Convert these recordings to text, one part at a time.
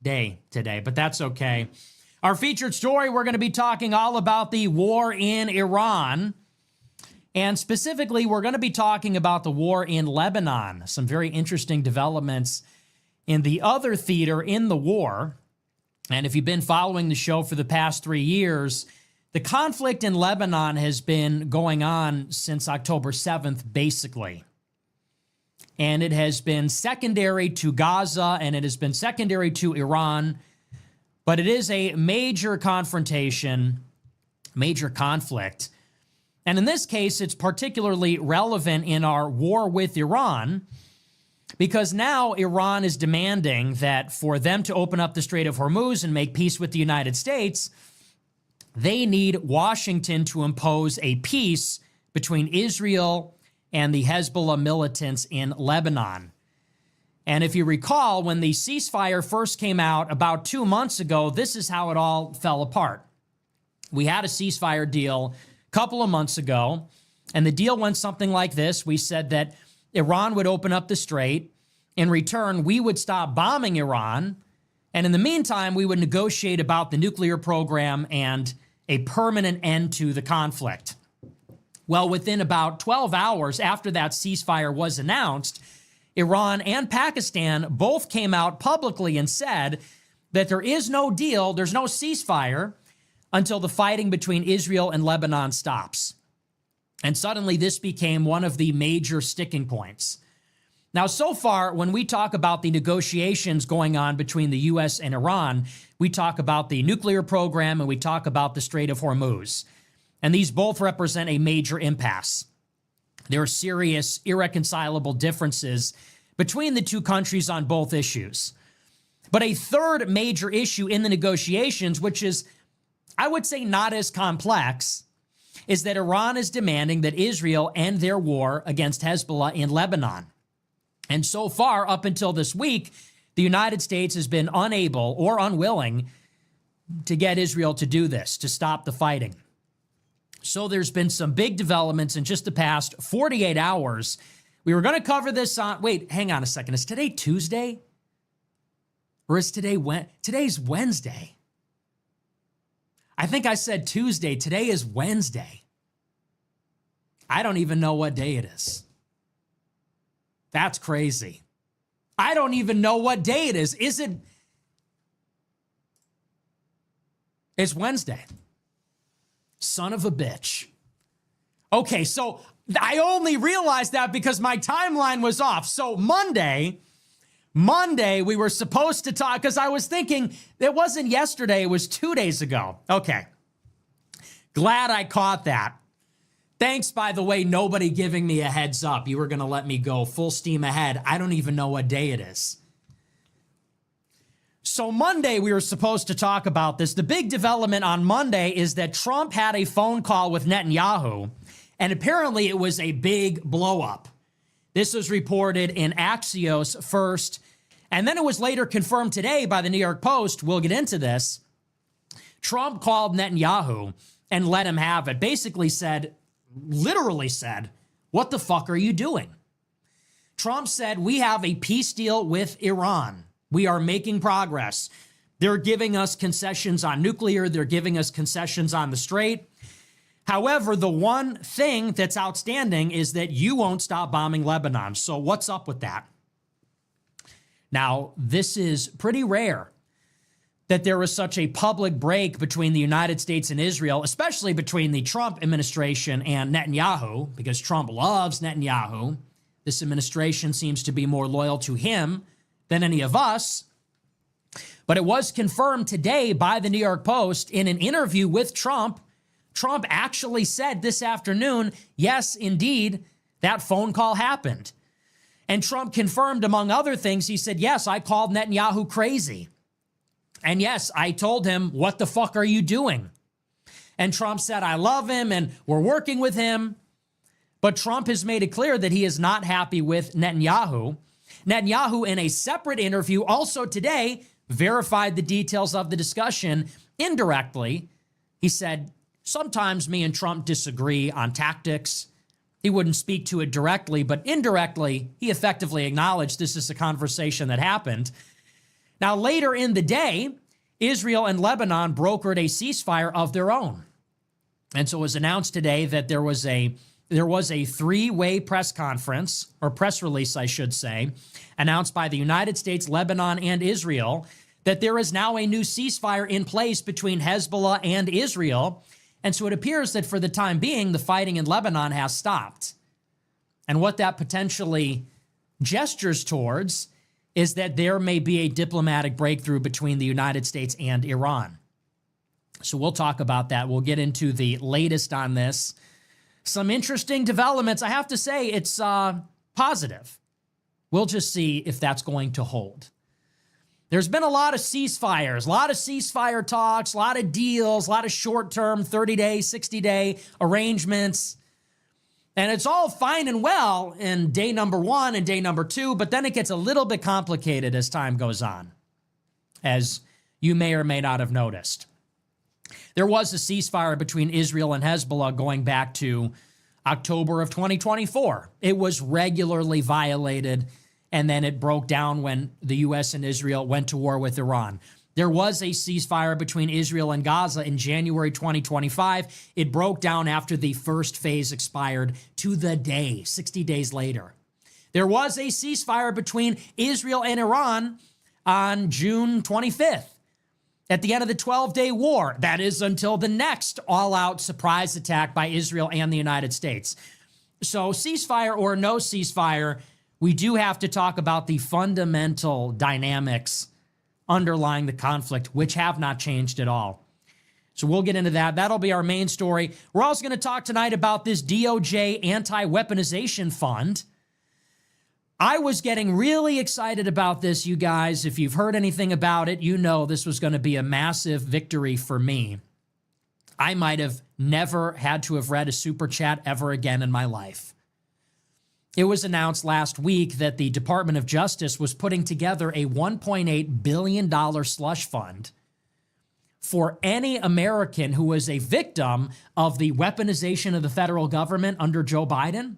day today, but that's okay. Our featured story, we're going to be talking all about the war in Iran. And specifically, we're going to be talking about the war in Lebanon. Some very interesting developments in the other theater in the war. And if you've been following the show for the past 3 years, the conflict in Lebanon has been going on since October 7th, basically. And it has been secondary to Gaza, and it has been secondary to Iran. But it is a major confrontation, major conflict. And in this case, it's particularly relevant in our war with Iran, because now Iran is demanding that for them to open up the Strait of Hormuz and make peace with the United States, they need Washington to impose a peace between Israel and the Hezbollah militants in Lebanon. And if you recall, when the ceasefire first came out about 2 months ago, this is how it all fell apart. We had a ceasefire deal a couple of months ago, and the deal went something like this. We said that Iran would open up the strait. In return, we would stop bombing Iran. And in the meantime, we would negotiate about the nuclear program and a permanent end to the conflict. Well, within about 12 hours after that ceasefire was announced, Iran and Pakistan both came out publicly and said that there is no deal, there's no ceasefire until the fighting between Israel and Lebanon stops. And suddenly this became one of the major sticking points. Now, so far, when we talk about the negotiations going on between the U.S. and Iran, we talk about the nuclear program and we talk about the Strait of Hormuz. And these both represent a major impasse. There are serious, irreconcilable differences between the two countries on both issues. But a third major issue in the negotiations, which is, I would say, not as complex, is that Iran is demanding that Israel end their war against Hezbollah in Lebanon. And so far, up until this week, the United States has been unable or unwilling to get Israel to do this, to stop the fighting. So there's been some big developments in just the past 48 hours. We were going to cover this on, wait, hang on a second. Is today Tuesday? Or is today today's Wednesday? I think I said Tuesday. Today is Wednesday. I don't even know what day it is. That's crazy. I don't even know what day it is. It's Wednesday. Son of a bitch. Okay, so I only realized that because my timeline was off. So Monday, we were supposed to talk, because I was thinking it wasn't yesterday, it was 2 days ago. Okay. Glad I caught that. Thanks, by the way, nobody giving me a heads up. You were going to let me go full steam ahead. I don't even know what day it is. So Monday, we were supposed to talk about this. The big development on Monday is that Trump had a phone call with Netanyahu, and apparently it was a big blow up. This was reported in Axios first, and then it was later confirmed today by the New York Post. We'll get into this. Trump called Netanyahu and let him have it. Basically said, literally said, what the fuck are you doing? Trump said, we have a peace deal with Iran. We are making progress. They're giving us concessions on nuclear. They're giving us concessions on the strait. However, the one thing that's outstanding is that you won't stop bombing Lebanon. So what's up with that? Now, this is pretty rare that there was such a public break between the United States and Israel, especially between the Trump administration and Netanyahu, because Trump loves Netanyahu. This administration seems to be more loyal to him than any of us. But it was confirmed today by the New York Post in an interview with Trump. Trump actually said this afternoon, yes, indeed, that phone call happened. And Trump confirmed, among other things, he said, yes, I called Netanyahu crazy. And yes, I told him, what the fuck are you doing? And Trump said, I love him and we're working with him. But Trump has made it clear that he is not happy with Netanyahu. Netanyahu, in a separate interview also today, verified the details of the discussion indirectly. He said, sometimes me and Trump disagree on tactics. He wouldn't speak to it directly, but indirectly, he effectively acknowledged this is a conversation that happened. Now, later in the day, Israel and Lebanon brokered a ceasefire of their own. And so it was announced today that there was a three-way press conference, or press release, I should say, announced by the United States, Lebanon, and Israel, that there is now a new ceasefire in place between Hezbollah and Israel. And so it appears that for the time being, the fighting in Lebanon has stopped. And what that potentially gestures towards is that there may be a diplomatic breakthrough between the United States and Iran. So we'll talk about that. We'll get into the latest on this. Some interesting developments. I have to say it's positive. We'll just see if that's going to hold. There's been a lot of ceasefires, a lot of ceasefire talks, a lot of deals, a lot of short-term 30-day, 60-day arrangements. And it's all fine and well in day number 1 and day number 2, but then it gets a little bit complicated as time goes on, as you may or may not have noticed. There was a ceasefire between Israel and Hezbollah going back to October of 2024. It was regularly violated, and then it broke down when the U.S. and Israel went to war with Iran. There was a ceasefire between Israel and Gaza in January 2025. It broke down after the first phase expired to the day, 60 days later. There was a ceasefire between Israel and Iran on June 25th. At the end of the 12-day war, that is until the next all-out surprise attack by Israel and the United States. So ceasefire or no ceasefire, we do have to talk about the fundamental dynamics underlying the conflict, which have not changed at all. So we'll get into that. That'll be our main story. We're also going to talk tonight about this DOJ anti-weaponization fund. I was getting really excited about this, you guys. If you've heard anything about it, you know this was going to be a massive victory for me. I might have never had to have read a super chat ever again in my life. It was announced last week that the Department of Justice was putting together a $1.8 billion slush fund for any American who was a victim of the weaponization of the federal government under Joe Biden.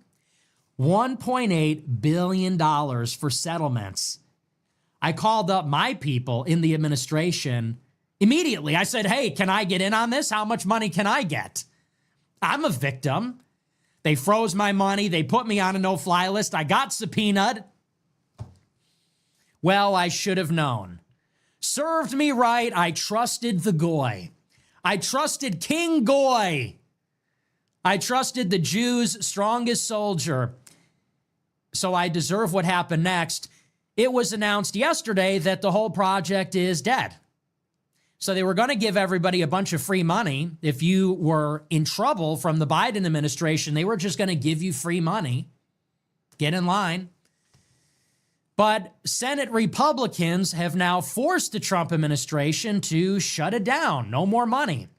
$1.8 billion for settlements. I called up my people in the administration immediately. I said, hey, can I get in on this? How much money can I get? I'm a victim. They froze my money. They put me on a no-fly list. I got subpoenaed. Well, I should have known. Served me right. I trusted the Goy. I trusted King Goy. I trusted the Jews' strongest soldier. So I deserve what happened next. It was announced yesterday that the whole project is dead. So they were going to give everybody a bunch of free money. If you were in trouble from the Biden administration, they were just going to give you free money. Get in line. But Senate Republicans have now forced the Trump administration to shut it down. No more money.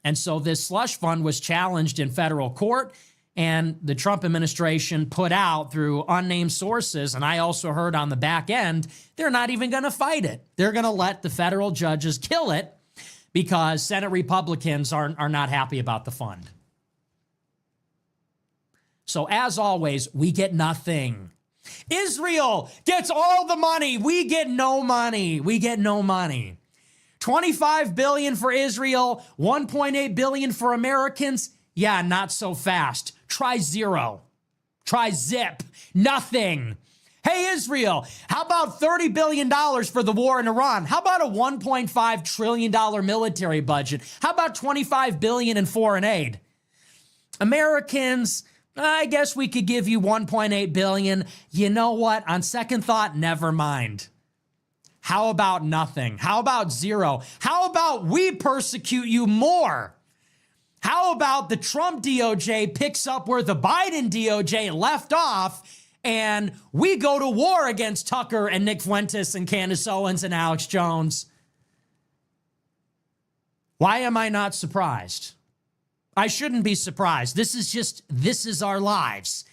And so this slush fund was challenged in federal court, and the Trump administration put out through unnamed sources, and I also heard on the back end, they're not even going to fight it. They're going to let the federal judges kill it because Senate Republicans are not happy about the fund. So as always, we get nothing. Israel gets all the money. We get no money. We get no money. $25 billion for Israel, $1.8 billion for Americans. Yeah, not so fast. Try zero. Try zip. Nothing. Hey, Israel, how about $30 billion for the war in Iran? How about a $1.5 trillion military budget? How about $25 billion in foreign aid? Americans, I guess we could give you $1.8 billion. You know what? On second thought, never mind. How about nothing? How about zero? How about we persecute you more? How about the Trump DOJ picks up where the Biden DOJ left off, and we go to war against Tucker and Nick Fuentes and Candace Owens and Alex Jones? Why am I not surprised? I shouldn't be surprised. This is our lives.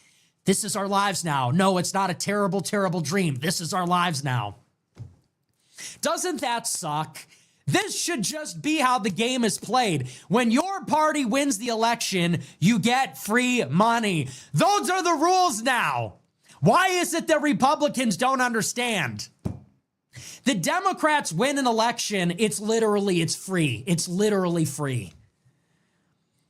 This is our lives now. No, it's not a terrible, terrible dream. This is our lives now. Doesn't that suck? This should just be how the game is played. When your party wins the election, you get free money. Those are the rules now. Why is it that Republicans don't understand? The Democrats win an election, it's free. It's literally free.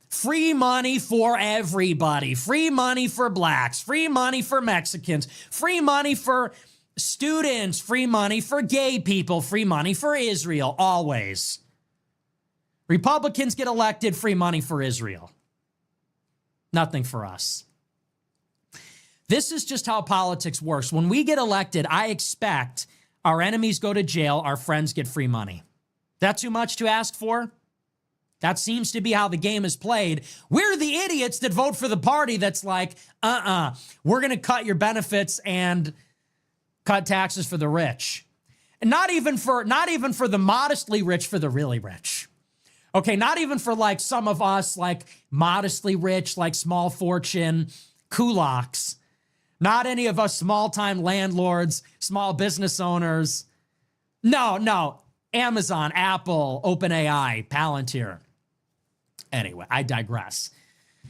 Free money for everybody. Free money for blacks. Free money for Mexicans. Free money for students. Free money for gay people. Free money for Israel. Always. Republicans get elected, free money for Israel. Nothing for us. This is just how politics works. When we get elected, I expect our enemies go to jail, our friends get free money. That too much to ask for? That seems to be how the game is played. We're the idiots that vote for the party that's like, we're going to cut your benefits and cut taxes for the rich. And not even for the modestly rich, for the really rich. Okay, not even for like some of us, like modestly rich, like small fortune kulaks. Not any of us small-time landlords, small business owners. No. Amazon, Apple, OpenAI, Palantir. Anyway, I digress.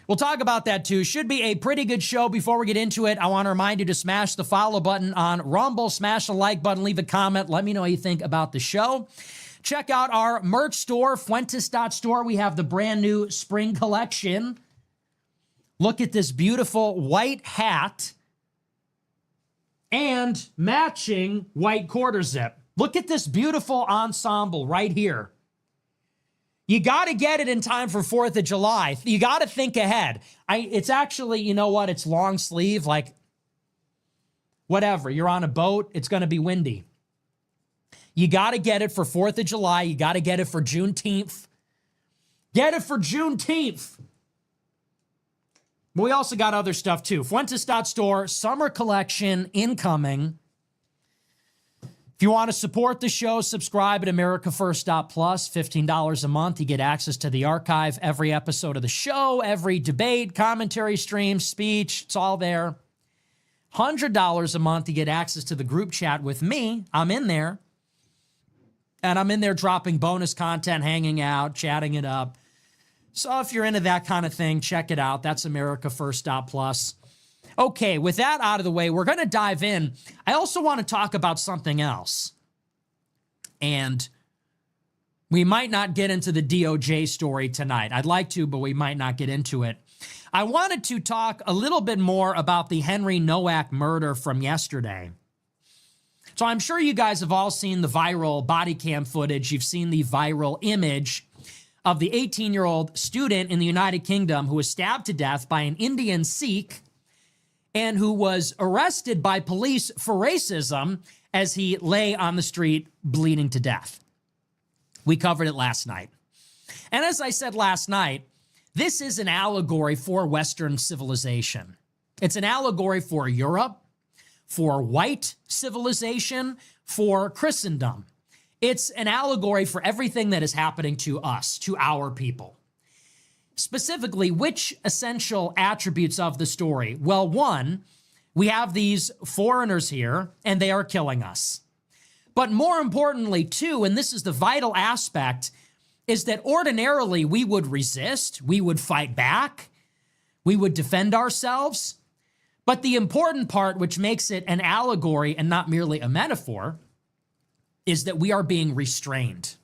We'll talk about that too. Should be a pretty good show. Before we get into it, I want to remind you to smash the follow button on Rumble, smash the like button, leave a comment. Let me know what you think about the show. Check out our merch store, Fuentes.store. We have the brand new spring collection. Look at this beautiful white hat and matching white quarter zip. Look at this beautiful ensemble right here. You got to get it in time for 4th of July. You got to think ahead. It's actually, you know what? It's long sleeve, like whatever. You're on a boat. It's going to be windy. You got to get it for 4th of July. You got to get it for Juneteenth. Get it for Juneteenth. But we also got other stuff too. Fuentes.store, summer collection incoming. If you want to support the show, subscribe at AmericaFirst.plus, $15 a month. You get access to the archive, every episode of the show, every debate, commentary stream, speech. It's all there. $100 a month, you get access to the group chat with me. I'm in there. And I'm in there dropping bonus content, hanging out, chatting it up. So if you're into that kind of thing, check it out. That's AmericaFirst.plus. Okay, with that out of the way, we're going to dive in. I also want to talk about something else. And we might not get into the DOJ story tonight. I'd like to, but we might not get into it. I wanted to talk a little bit more about the Henry Nowak murder from yesterday. So I'm sure you guys have all seen the viral body cam footage. You've seen the viral image of the 18-year-old student in the United Kingdom who was stabbed to death by an Indian Sikh and who was arrested by police for racism as he lay on the street bleeding to death. We covered it last night. And as I said last night, this is an allegory for Western civilization. It's an allegory for Europe, for white civilization, for Christendom. It's an allegory for everything that is happening to us, to our people. Specifically, which essential attributes of the story? Well, one, we have these foreigners here, and they are killing us. But more importantly, two, and this is the vital aspect, is that ordinarily we would resist, we would fight back, we would defend ourselves. But the important part, which makes it an allegory and not merely a metaphor, is that we are being restrained.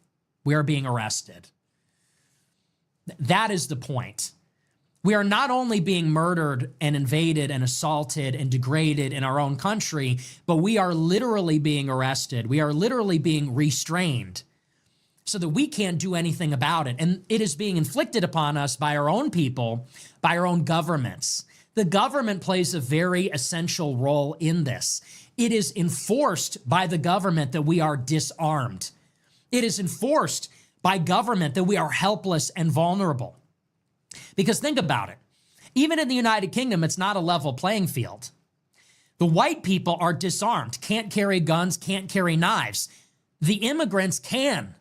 We are being arrested. That is the point. We are not only being murdered and invaded and assaulted and degraded in our own country, but we are literally being arrested. We are literally being restrained so that we can't do anything about it. And it is being inflicted upon us by our own people, by our own governments. The government plays a very essential role in this. It is enforced by the government that we are disarmed. It is enforced by government that we are helpless and vulnerable. Because think about it. Even in the United Kingdom, it's not a level playing field. The white people are disarmed, can't carry guns, can't carry knives. The immigrants can.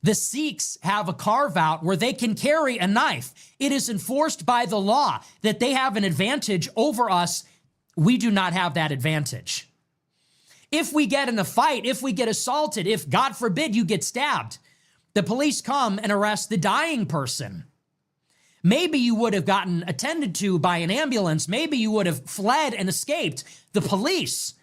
The Sikhs have a carve-out where they can carry a knife. It is enforced by the law that they have an advantage over us. We do not have that advantage. If we get in a fight, if we get assaulted, if, God forbid, you get stabbed, the police come and arrest the dying person. Maybe you would have gotten attended to by an ambulance. Maybe you would have fled and escaped. The police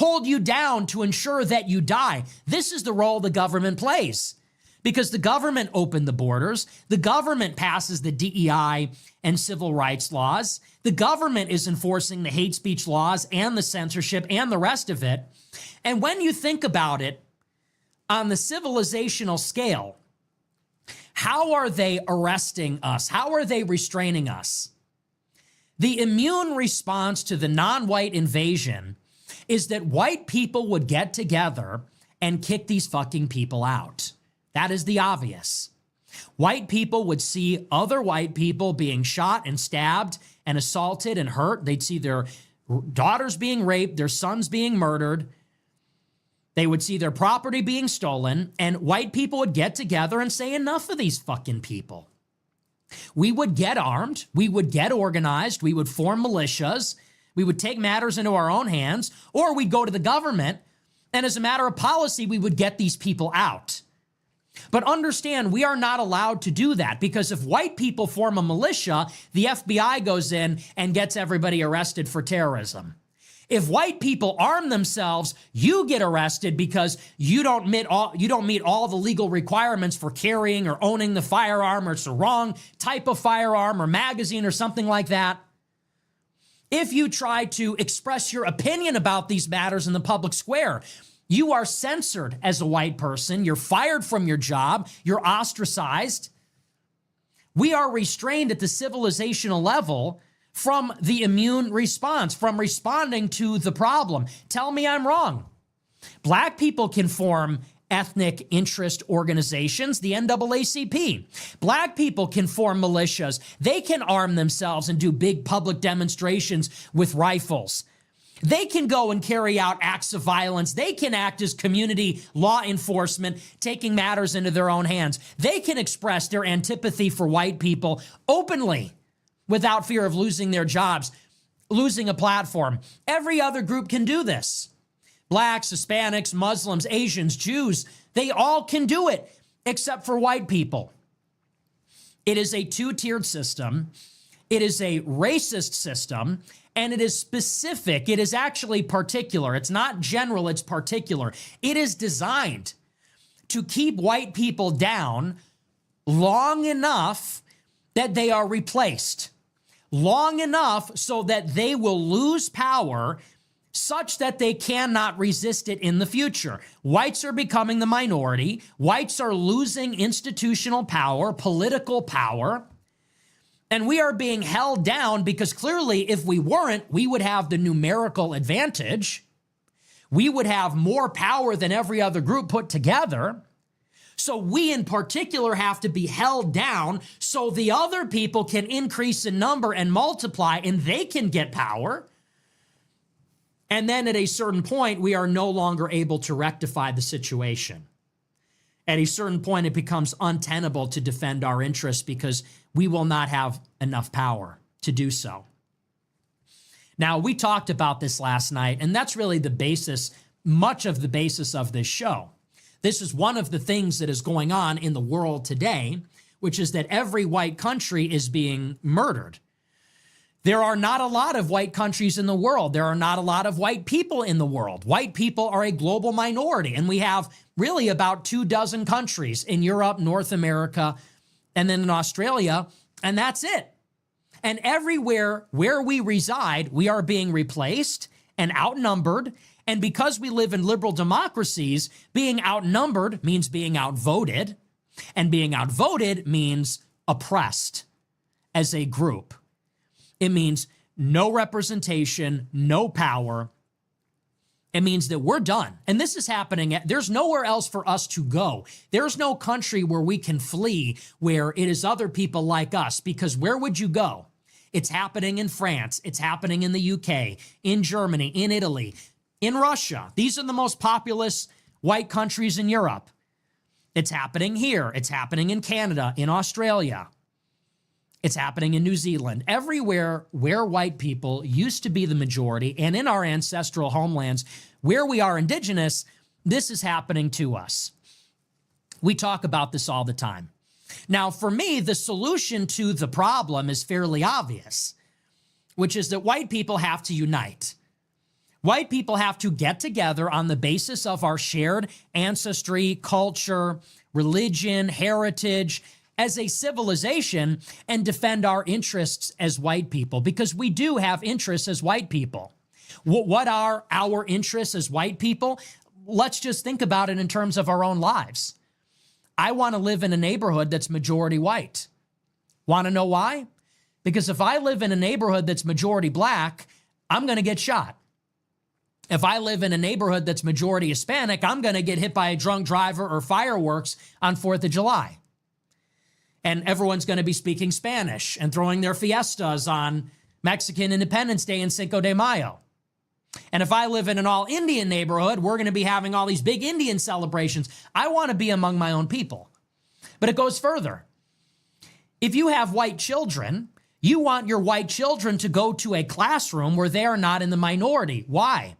hold you down to ensure that you die. This is the role the government plays because the government opened the borders. The government passes the DEI and civil rights laws. The government is enforcing the hate speech laws and the censorship and the rest of it. And when you think about it on the civilizational scale, how are they arresting us? How are they restraining us? The immune response to the non-white invasion is that white people would get together and kick these fucking people out. That is the obvious. White people would see other white people being shot and stabbed and assaulted and hurt. They'd see their daughters being raped, their sons being murdered. They would see their property being stolen, and white people would get together and say, enough of these fucking people. We would get armed, we would get organized, we would form militias, we would take matters into our own hands, or we'd go to the government, and as a matter of policy, we would get these people out. But understand, we are not allowed to do that because if white people form a militia, the FBI goes in and gets everybody arrested for terrorism. If white people arm themselves, you get arrested because you don't meet all the legal requirements for carrying or owning the firearm, or it's the wrong type of firearm or magazine or something like that. If you try to express your opinion about these matters in the public square, you are censored as a white person. You're fired from your job. You're ostracized. We are restrained at the civilizational level from the immune response, from responding to the problem. Tell me I'm wrong. Black people can form ethnic interest organizations, the NAACP. Black people can form militias. They can arm themselves and do big public demonstrations with rifles. They can go and carry out acts of violence. They can act as community law enforcement, taking matters into their own hands. They can express their antipathy for white people openly without fear of losing their jobs, losing a platform. Every other group can do this. Blacks, Hispanics, Muslims, Asians, Jews, they all can do it except for white people. It is a two-tiered system. It is a racist system, and it is specific. It is actually particular. It's not general, it's particular. It is designed to keep white people down long enough that they are replaced, long enough so that they will lose power such that they cannot resist it in the future. Whites are becoming the minority. Whites are losing institutional power, political power. And we are being held down because clearly if we weren't, we would have the numerical advantage. We would have more power than every other group put together. So we in particular have to be held down so the other people can increase in number and multiply and they can get power. And then at a certain point, we are no longer able to rectify the situation. At a certain point, it becomes untenable to defend our interests because we will not have enough power to do so. Now, we talked about this last night, and that's really the basis, much of the basis of this show. This is one of the things that is going on in the world today, which is that every white country is being murdered. There are not a lot of white countries in the world. There are not a lot of white people in the world. White people are a global minority, and we have really about 24 countries in Europe, North America, and then in Australia, and that's it. And everywhere where we reside, we are being replaced and outnumbered. And because we live in liberal democracies, being outnumbered means being outvoted, and being outvoted means oppressed as a group. It means no representation, no power. It means that we're done. And this is happening. There's nowhere else for us to go. There's no country where we can flee where it is other people like us, because where would you go? It's happening in France. It's happening in the UK, in Germany, in Italy, in Russia. These are the most populous white countries in Europe. It's happening here. It's happening in Canada, in Australia. It's happening in New Zealand. Everywhere where white people used to be the majority, and in our ancestral homelands where we are indigenous, this is happening to us. We talk about this all the time. Now, for me, the solution to the problem is fairly obvious, which is that white people have to unite. White people have to get together on the basis of our shared ancestry, culture, religion, heritage, as a civilization, and defend our interests as white people, because we do have interests as white people. What are our interests as white people? Let's just think about it in terms of our own lives. I want to live in a neighborhood that's majority white. Want to know why? Because if I live in a neighborhood that's majority black, I'm going to get shot. If I live in a neighborhood that's majority Hispanic, I'm going to get hit by a drunk driver or fireworks on 4th of July. And everyone's going to be speaking Spanish and throwing their fiestas on Mexican Independence Day and Cinco de Mayo. And if I live in an all-Indian neighborhood, we're going to be having all these big Indian celebrations. I want to be among my own people. But it goes further. If you have white children, you want your white children to go to a classroom where they are not in the minority. Why?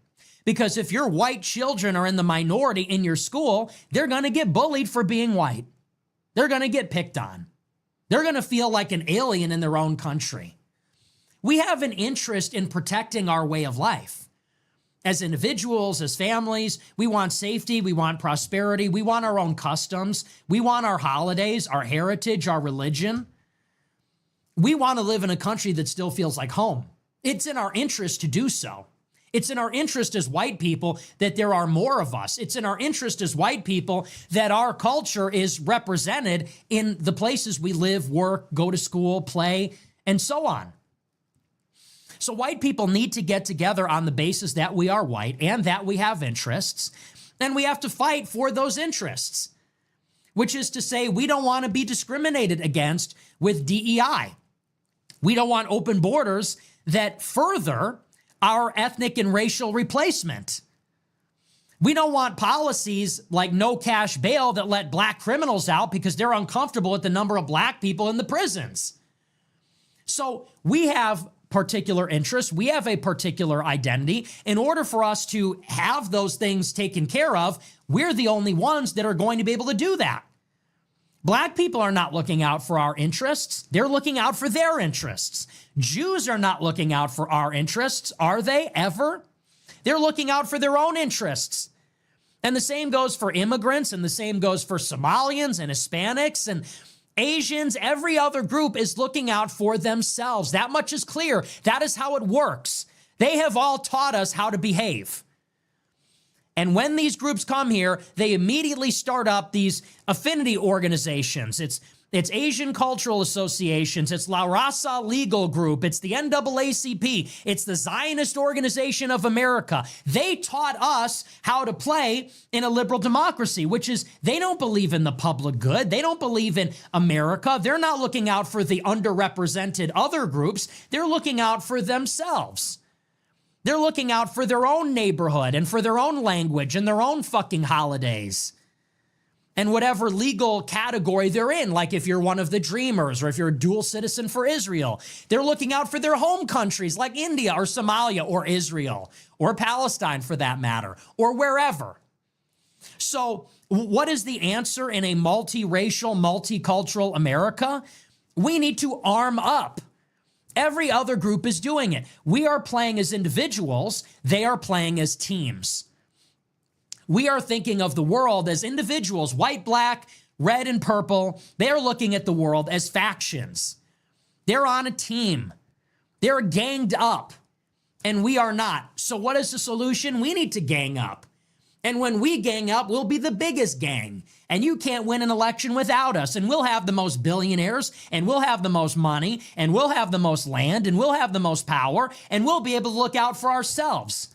Because if your white children are in the minority in your school, they're going to get bullied for being white. They're going to get picked on. They're going to feel like an alien in their own country. We have an interest in protecting our way of life. As individuals, as families, we want safety, we want prosperity, we want our own customs, we want our holidays, our heritage, our religion. We want to live in a country that still feels like home. It's in our interest to do so. It's in our interest as white people that there are more of us. It's in our interest as white people that our culture is represented in the places we live, work, go to school, play, and so on. So white people need to get together on the basis that we are white and that we have interests, and we have to fight for those interests, which is to say we don't want to be discriminated against with DEI. We don't want open borders that further our ethnic and racial replacement. We don't want policies like no cash bail that let black criminals out because they're uncomfortable with the number of black people in the prisons. So we have particular interests. We have a particular identity. In order for us to have those things taken care of, we're the only ones that are going to be able to do that. Black people are not looking out for our interests. They're looking out for their interests. Jews are not looking out for our interests, are they ever? They're looking out for their own interests. And the same goes for immigrants, and the same goes for Somalians and Hispanics and Asians. Every other group is looking out for themselves. That much is clear. That is how it works. They have all taught us how to behave. And when these groups come here, they immediately start up these affinity organizations. It's Asian Cultural Associations. It's La Raza Legal Group. It's the NAACP. It's the Zionist Organization of America. They taught us how to play in a liberal democracy, which is they don't believe in the public good. They don't believe in America. They're not looking out for the underrepresented other groups. They're looking out for themselves. They're looking out for their own neighborhood and for their own language and their own fucking holidays and whatever legal category they're in, like if you're one of the Dreamers or if you're a dual citizen for Israel. They're looking out for their home countries like India or Somalia or Israel or Palestine for that matter, or wherever. So what is the answer in a multiracial, multicultural America? We need to arm up. Every other group is doing it. We are playing as individuals. They are playing as teams. We are thinking of the world as individuals, white, black, red, and purple. They are looking at the world as factions. They're on a team. They're ganged up, and we are not. So what is the solution? We need to gang up. And when we gang up, we'll be the biggest gang. And you can't win an election without us. And we'll have the most billionaires, and we'll have the most money, and we'll have the most land, and we'll have the most power, and we'll be able to look out for ourselves.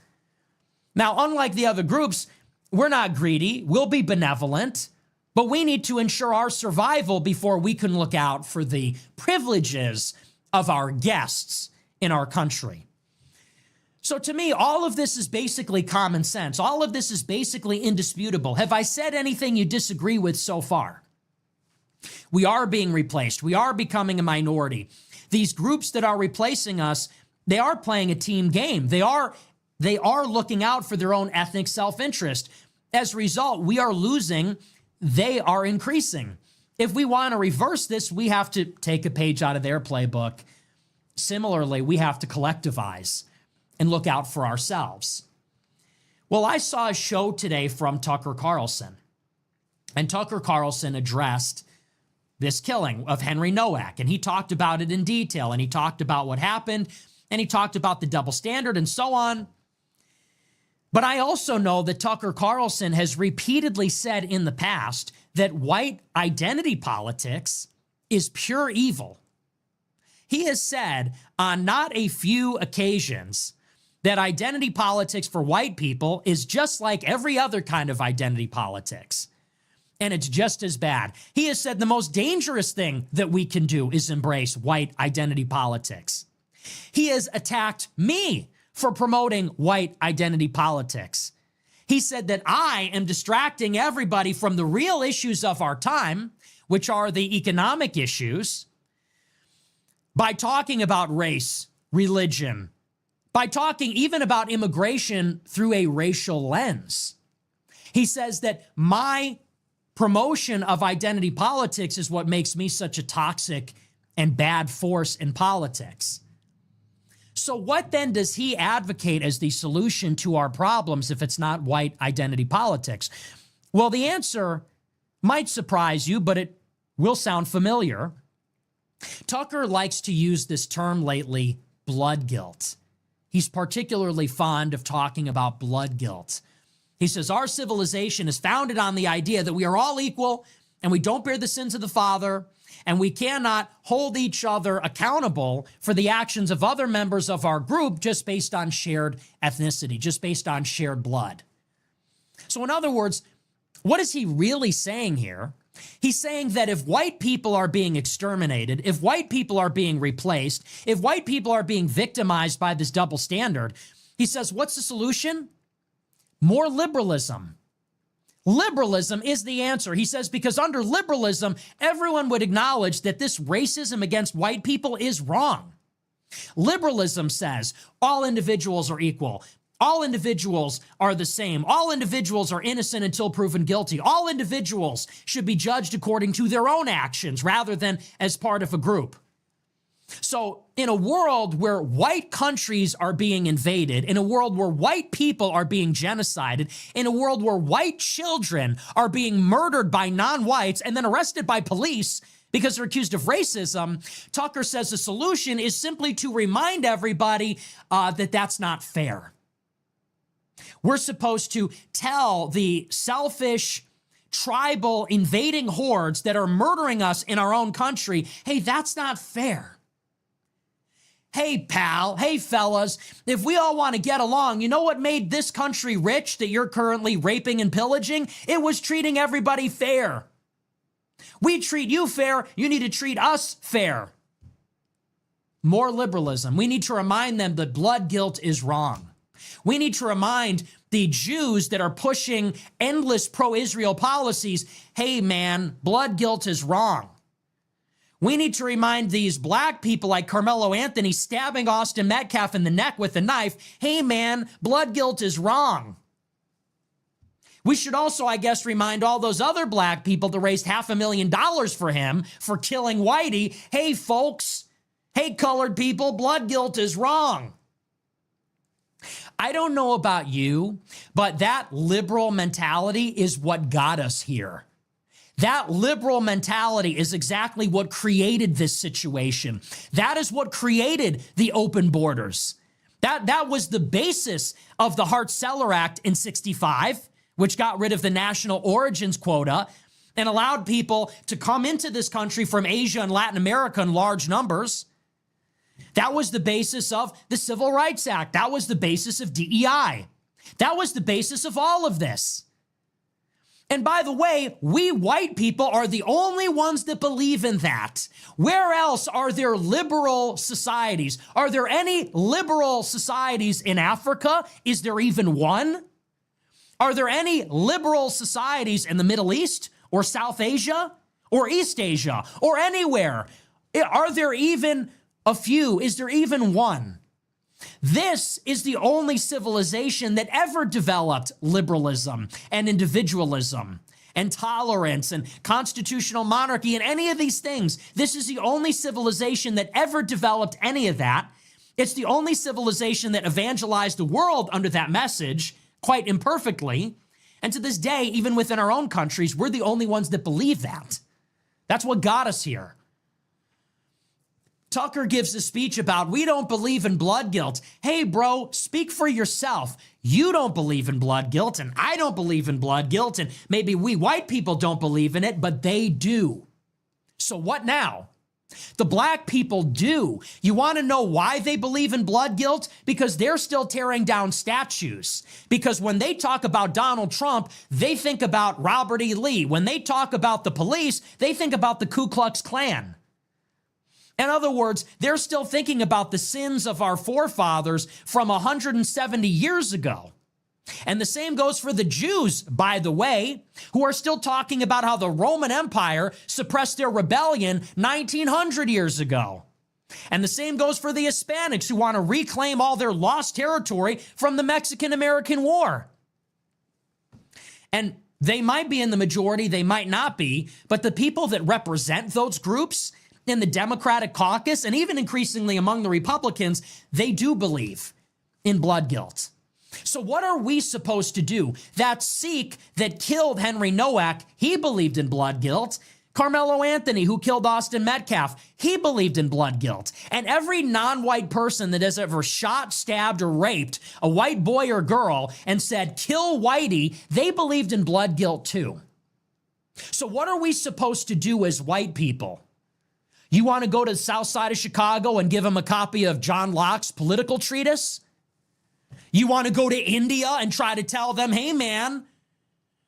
Now, unlike the other groups, we're not greedy. We'll be benevolent. But we need to ensure our survival before we can look out for the privileges of our guests in our country. So to me, all of this is basically common sense. All of this is basically indisputable. Have I said anything you disagree with so far? We are being replaced. We are becoming a minority. These groups that are replacing us, they are playing a team game. They are looking out for their own ethnic self-interest. As a result, we are losing. They are increasing. If we want to reverse this, we have to take a page out of their playbook. Similarly, we have to collectivize and look out for ourselves. Well, I saw a show today from Tucker Carlson, and Tucker Carlson addressed this killing of Henry Nowak, and he talked about it in detail, and he talked about what happened, and he talked about the double standard and so on. But I also know that Tucker Carlson has repeatedly said in the past that white identity politics is pure evil. He has said on not a few occasions that identity politics for white people is just like every other kind of identity politics, and it's just as bad. He has said the most dangerous thing that we can do is embrace white identity politics. He has attacked me for promoting white identity politics. He said that I am distracting everybody from the real issues of our time, which are the economic issues, by talking about race, religion, by talking even about immigration through a racial lens. He says that my promotion of identity politics is what makes me such a toxic and bad force in politics. So what then does he advocate as the solution to our problems if it's not white identity politics? Well, the answer might surprise you, but it will sound familiar. Tucker likes to use this term lately, blood guilt. He's particularly fond of talking about blood guilt. He says, our civilization is founded on the idea that we are all equal and we don't bear the sins of the father, and we cannot hold each other accountable for the actions of other members of our group just based on shared ethnicity, just based on shared blood. So in other words, what is he really saying here? He's saying that if white people are being exterminated, if white people are being replaced, if white people are being victimized by this double standard, he says, what's the solution? More liberalism. Liberalism is the answer. He says, because under liberalism, everyone would acknowledge that this racism against white people is wrong. Liberalism says all individuals are equal. All individuals are the same. All individuals are innocent until proven guilty. All individuals should be judged according to their own actions rather than as part of a group. So in a world where white countries are being invaded, in a world where white people are being genocided, in a world where white children are being murdered by non-whites and then arrested by police because they're accused of racism, Tucker says the solution is simply to remind everybody that that's not fair. We're supposed to tell the selfish, tribal, invading hordes that are murdering us in our own country, hey, that's not fair. Hey, pal, hey, fellas, if we all want to get along, you know what made this country rich that you're currently raping and pillaging? It was treating everybody fair. We treat you fair, you need to treat us fair. More liberalism. We need to remind them that blood guilt is wrong. We need to remind the Jews that are pushing endless pro-Israel policies, hey, man, blood guilt is wrong. We need to remind these black people like Carmelo Anthony stabbing Austin Metcalf in the neck with a knife, hey man, blood guilt is wrong. We should also, I guess, remind all those other black people that raised $500,000 for him for killing Whitey, hey folks, hey colored people, blood guilt is wrong. I don't know about you, but that liberal mentality is what got us here. That liberal mentality is exactly what created this situation. That is what created the open borders. That was the basis of the Hart-Celler Act in '65, which got rid of the national origins quota and allowed people to come into this country from Asia and Latin America in large numbers. That was the basis of the Civil Rights Act. That was the basis of DEI. That was the basis of all of this. And by the way, we white people are the only ones that believe in that. Where else are there liberal societies? Are there any liberal societies in Africa? Is there even one? Are there any liberal societies in the Middle East or South Asia or East Asia or anywhere? Are there even a few? Is there even one? This is the only civilization that ever developed liberalism and individualism and tolerance and constitutional monarchy and any of these things. This is the only civilization that ever developed any of that. It's the only civilization that evangelized the world under that message, quite imperfectly. And to this day, even within our own countries, we're the only ones that believe that. That's what got us here. Tucker gives a speech about, we don't believe in blood guilt. Hey, bro, speak for yourself. You don't believe in blood guilt, and I don't believe in blood guilt, and maybe we white people don't believe in it, but they do. So what now? The black people do. You want to know why they believe in blood guilt? Because they're still tearing down statues. Because when they talk about Donald Trump, they think about Robert E. Lee. When they talk about the police, they think about the Ku Klux Klan. In other words, they're still thinking about the sins of our forefathers from 170 years ago. And the same goes for the Jews, by the way, who are still talking about how the Roman Empire suppressed their rebellion 1900 years ago. And the same goes for the Hispanics who want to reclaim all their lost territory from the Mexican-American War. And they might be in the majority, they might not be, but the people that represent those groups in the Democratic caucus, and even increasingly among the Republicans, they do believe in blood guilt. So what are we supposed to do? That Sikh that killed Henry Nowak, he believed in blood guilt. Carmelo Anthony, who killed Austin Metcalf, he believed in blood guilt. And every non-white person that has ever shot, stabbed, or raped a white boy or girl and said, kill Whitey, they believed in blood guilt too. So what are we supposed to do as white people? You want to go to the south side of Chicago and give them a copy of John Locke's political treatise? You want to go to India and try to tell them, hey man,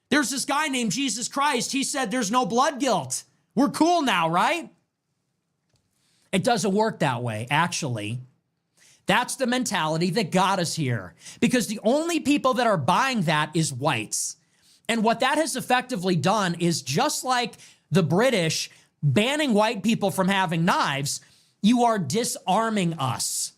there's this guy named Jesus Christ. He said there's no blood guilt. We're cool now, right? It doesn't work that way, actually. That's the mentality that got us here. Because the only people that are buying that is whites. And what that has effectively done is, just like the British banning white people from having knives, you are disarming us.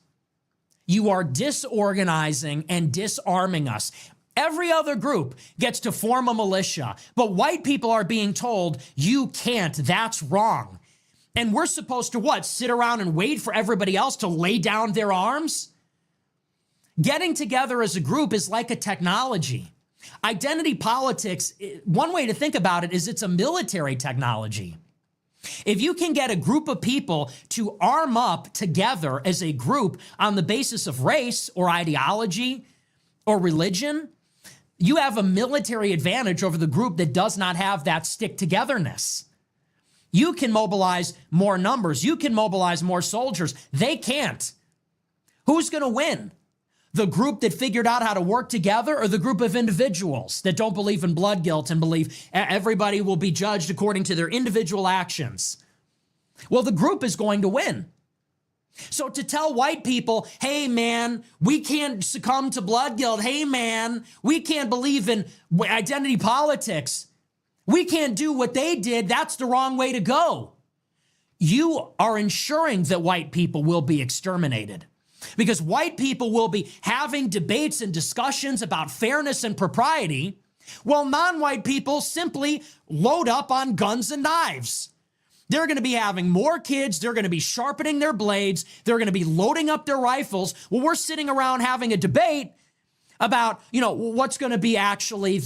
You are disorganizing and disarming us. Every other group gets to form a militia, but white people are being told, you can't, that's wrong. And we're supposed to what? Sit around and wait for everybody else to lay down their arms? Getting together as a group is like a technology. Identity politics, one way to think about it is it's a military technology. If you can get a group of people to arm up together as a group on the basis of race or ideology or religion, you have a military advantage over the group that does not have that stick-togetherness. You can mobilize more numbers. You can mobilize more soldiers. They can't. Who's going to win? The group that figured out how to work together, or the group of individuals that don't believe in blood guilt and believe everybody will be judged according to their individual actions? Well, the group is going to win. So to tell white people, hey man, we can't succumb to blood guilt. Hey man, we can't believe in identity politics. We can't do what they did. That's the wrong way to go. You are ensuring that white people will be exterminated. Because white people will be having debates and discussions about fairness and propriety, while non-white people simply load up on guns and knives. They're going to be having more kids. They're going to be sharpening their blades. They're going to be loading up their rifles. Well, we're sitting around having a debate about, what's going to be actually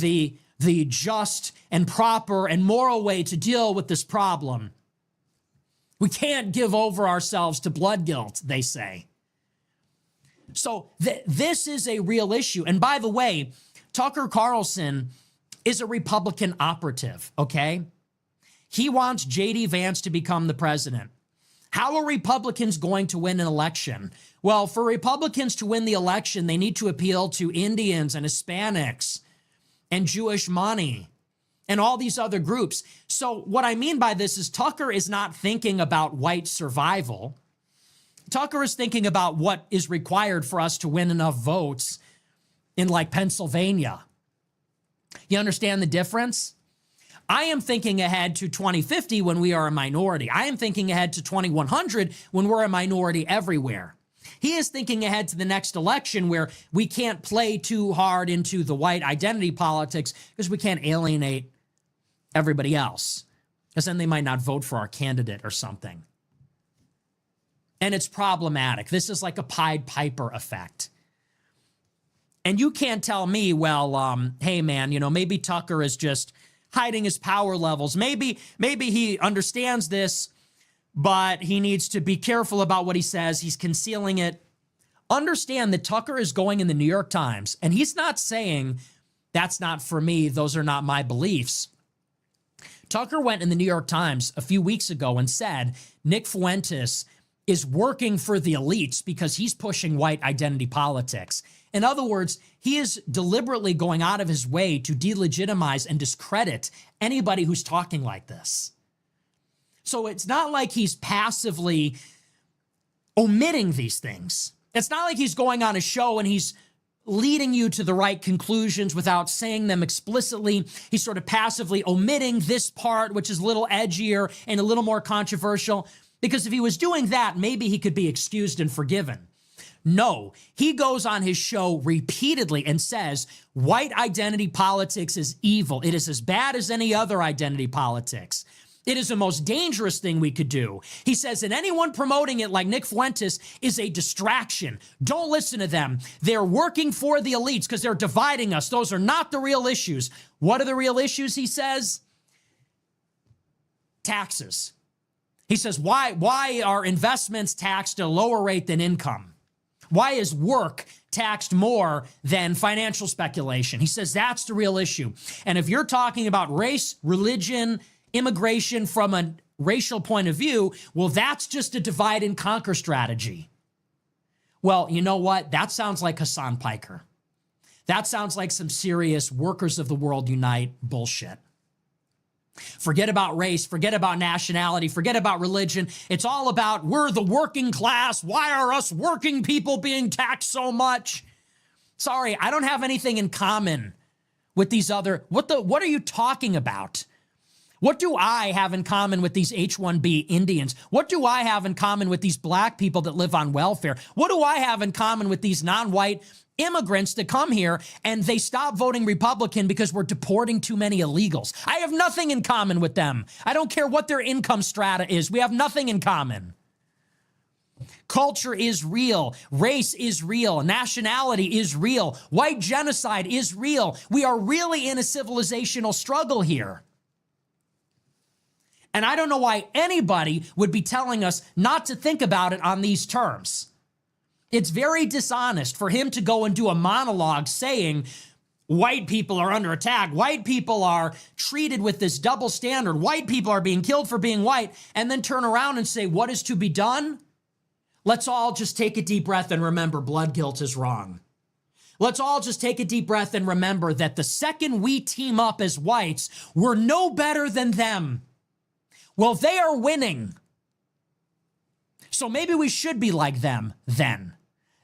the just and proper and moral way to deal with this problem. We can't give over ourselves to blood guilt, they say. So this is a real issue. And by the way, Tucker Carlson is a Republican operative, okay? He wants J.D. Vance to become the president. How are Republicans going to win an election? Well, for Republicans to win the election, they need to appeal to Indians and Hispanics and Jewish money and all these other groups. So what I mean by this is Tucker is not thinking about white survival. Tucker is thinking about what is required for us to win enough votes in like Pennsylvania. You understand the difference? I am thinking ahead to 2050 when we are a minority. I am thinking ahead to 2100 when we're a minority everywhere. He is thinking ahead to the next election where we can't play too hard into the white identity politics because we can't alienate everybody else, because then they might not vote for our candidate or something. And it's problematic. This is like a Pied Piper effect. And you can't tell me, well, hey man, maybe Tucker is just hiding his power levels. Maybe he understands this, but he needs to be careful about what he says. He's concealing it. Understand that Tucker is going in the New York Times, and he's not saying, that's not for me, those are not my beliefs. Tucker went in the New York Times a few weeks ago and said Nick Fuentes is working for the elites because he's pushing white identity politics. In other words, he is deliberately going out of his way to delegitimize and discredit anybody who's talking like this. So it's not like he's passively omitting these things. It's not like he's going on a show and he's leading you to the right conclusions without saying them explicitly. He's sort of passively omitting this part, which is a little edgier and a little more controversial, because if he was doing that, maybe he could be excused and forgiven. No, he goes on his show repeatedly and says white identity politics is evil. It is as bad as any other identity politics. It is the most dangerous thing we could do. He says, and anyone promoting it like Nick Fuentes is a distraction. Don't listen to them. They're working for the elites because they're dividing us. Those are not the real issues. What are the real issues, he says? Taxes. He says, why are investments taxed at a lower rate than income? Why is work taxed more than financial speculation? He says that's the real issue. And if you're talking about race, religion, immigration from a racial point of view, well, that's just a divide and conquer strategy. Well, you know what? That sounds like Hassan Piker. That sounds like some serious workers of the world unite bullshit. Forget about race, forget about nationality, forget about religion. It's all about we're the working class. Why are us working people being taxed so much? Sorry, I don't have anything in common with these other, what are you talking about? What do I have in common with these H-1B Indians? What do I have in common with these black people that live on welfare? What do I have in common with these non-white immigrants that come here and they stop voting Republican because we're deporting too many illegals? I have nothing in common with them. I don't care what their income strata is. We have nothing in common. Culture is real. Race is real. Nationality is real. White genocide is real. We are really in a civilizational struggle here. And I don't know why anybody would be telling us not to think about it on these terms. It's very dishonest for him to go and do a monologue saying white people are under attack, white people are treated with this double standard, white people are being killed for being white, and then turn around and say, what is to be done? Let's all just take a deep breath and remember blood guilt is wrong. Let's all just take a deep breath and remember that the second we team up as whites, we're no better than them. Well, they are winning. So maybe we should be like them then.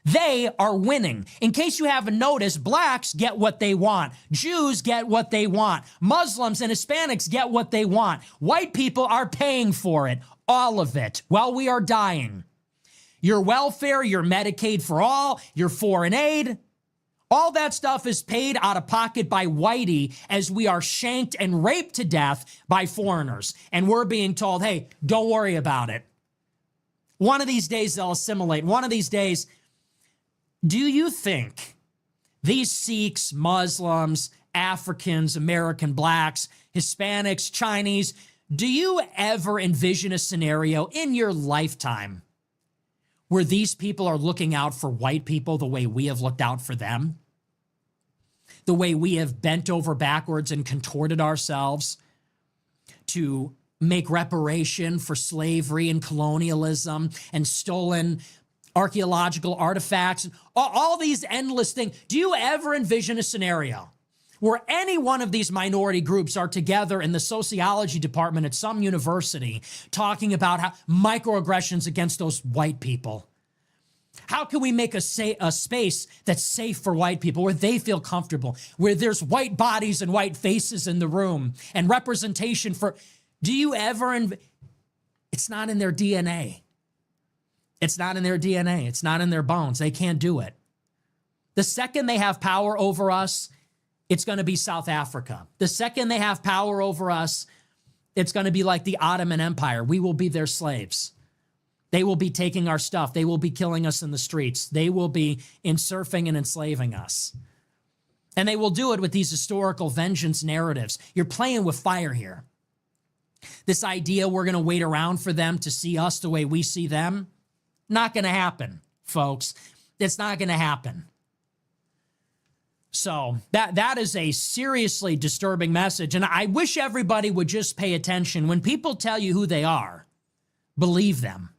They are winning. In case you haven't noticed, blacks get what they want. Jews get what they want. Muslims and Hispanics get what they want. White people are paying for it. All of it. While we are dying. Your welfare, your Medicaid for all, your foreign aid, all that stuff is paid out of pocket by whitey as we are shanked and raped to death by foreigners. And we're being told, hey, don't worry about it. One of these days they'll assimilate. One of these days, do you think these Sikhs, Muslims, Africans, American blacks, Hispanics, Chinese, do you ever envision a scenario in your lifetime where these people are looking out for white people the way we have looked out for them? The way we have bent over backwards and contorted ourselves to make reparation for slavery and colonialism and stolen archaeological artifacts, all these endless things. Do you ever envision a scenario where any one of these minority groups are together in the sociology department at some university talking about how microaggressions against those white people? How can we make a space that's safe for white people, where they feel comfortable, where there's white bodies and white faces in the room and representation for... Do you ever... It's not in their DNA. It's not in their DNA. It's not in their bones. They can't do it. The second they have power over us, it's going to be South Africa. The second they have power over us, it's going to be like the Ottoman Empire. We will be their slaves. They will be taking our stuff. They will be killing us in the streets. They will be insurfing and enslaving us. And they will do it with these historical vengeance narratives. You're playing with fire here. This idea we're going to wait around for them to see us the way we see them, not going to happen, folks. It's not going to happen. So that is a seriously disturbing message. And I wish everybody would just pay attention. When people tell you who they are, believe them.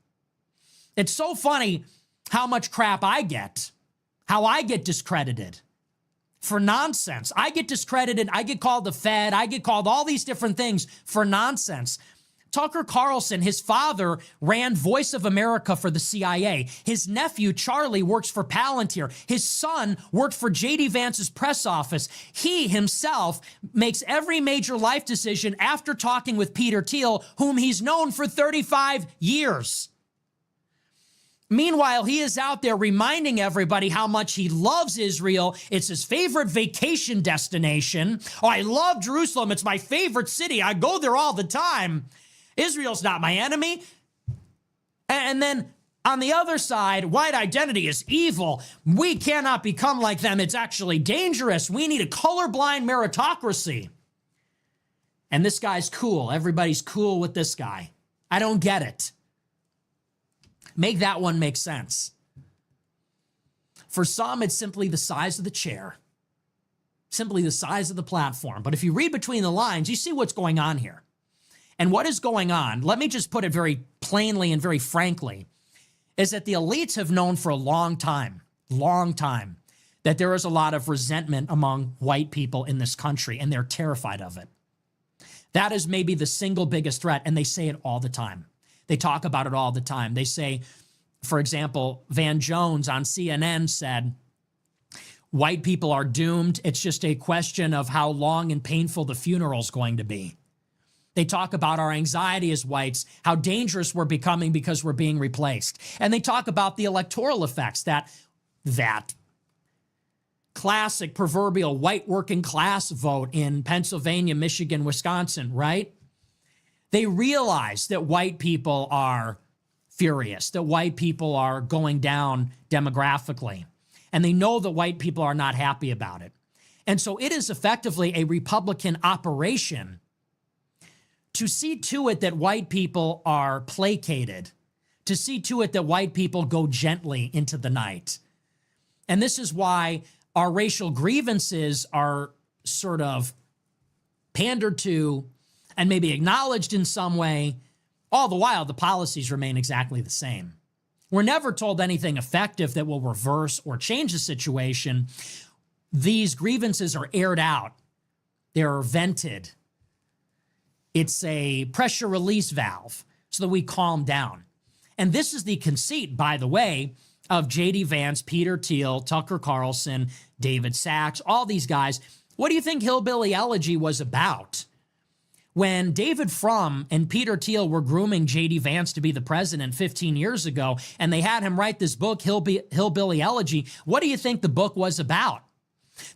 It's so funny how much crap I get, how I get discredited for nonsense. I get discredited. I get called the Fed. I get called all these different things for nonsense. Tucker Carlson, his father ran Voice of America for the CIA. His nephew, Charlie, works for Palantir. His son worked for J.D. Vance's press office. He himself makes every major life decision after talking with Peter Thiel, whom he's known for 35 years. Meanwhile, he is out there reminding everybody how much he loves Israel. It's his favorite vacation destination. Oh, I love Jerusalem. It's my favorite city. I go there all the time. Israel's not my enemy. And then on the other side, white identity is evil. We cannot become like them. It's actually dangerous. We need a colorblind meritocracy. And this guy's cool. Everybody's cool with this guy. I don't get it. Make that one make sense. For some, it's simply the size of the chair, simply the size of the platform. But if you read between the lines, you see what's going on here. And what is going on, let me just put it very plainly and very frankly, is that the elites have known for a long time, that there is a lot of resentment among white people in this country, and they're terrified of it. That is maybe the single biggest threat, and they say it all the time. They talk about it all the time. They say, for example, Van Jones on CNN said, white people are doomed. It's just a question of how long and painful the funeral's going to be. They talk about our anxiety as whites, how dangerous we're becoming because we're being replaced. And they talk about the electoral effects, that classic proverbial white working class vote in Pennsylvania, Michigan, Wisconsin, right? They realize that white people are furious, that white people are going down demographically, and they know that white people are not happy about it. And so it is effectively a Republican operation to see to it that white people are placated, to see to it that white people go gently into the night. And this is why our racial grievances are sort of pandered to and maybe acknowledged in some way. All the while, the policies remain exactly the same. We're never told anything effective that will reverse or change the situation. These grievances are aired out. They're vented. It's a pressure release valve so that we calm down. And this is the conceit, by the way, of J.D. Vance, Peter Thiel, Tucker Carlson, David Sachs, all these guys. What do you think Hillbilly Elegy was about? When David Frum and Peter Thiel were grooming J.D. Vance to be the president 15 years ago, and they had him write this book, Hillbilly Elegy, what do you think the book was about?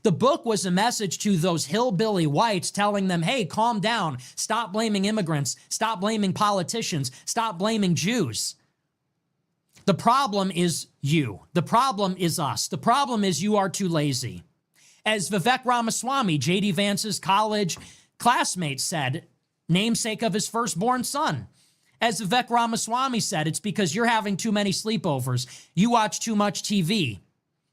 The book was a message to those hillbilly whites telling them, hey, calm down, stop blaming immigrants, stop blaming politicians, stop blaming Jews. The problem is you. The problem is us. The problem is you are too lazy. As Vivek Ramaswamy, J.D. Vance's college classmate, said, namesake of his firstborn son. As Vivek Ramaswamy said, it's because you're having too many sleepovers. You watch too much TV.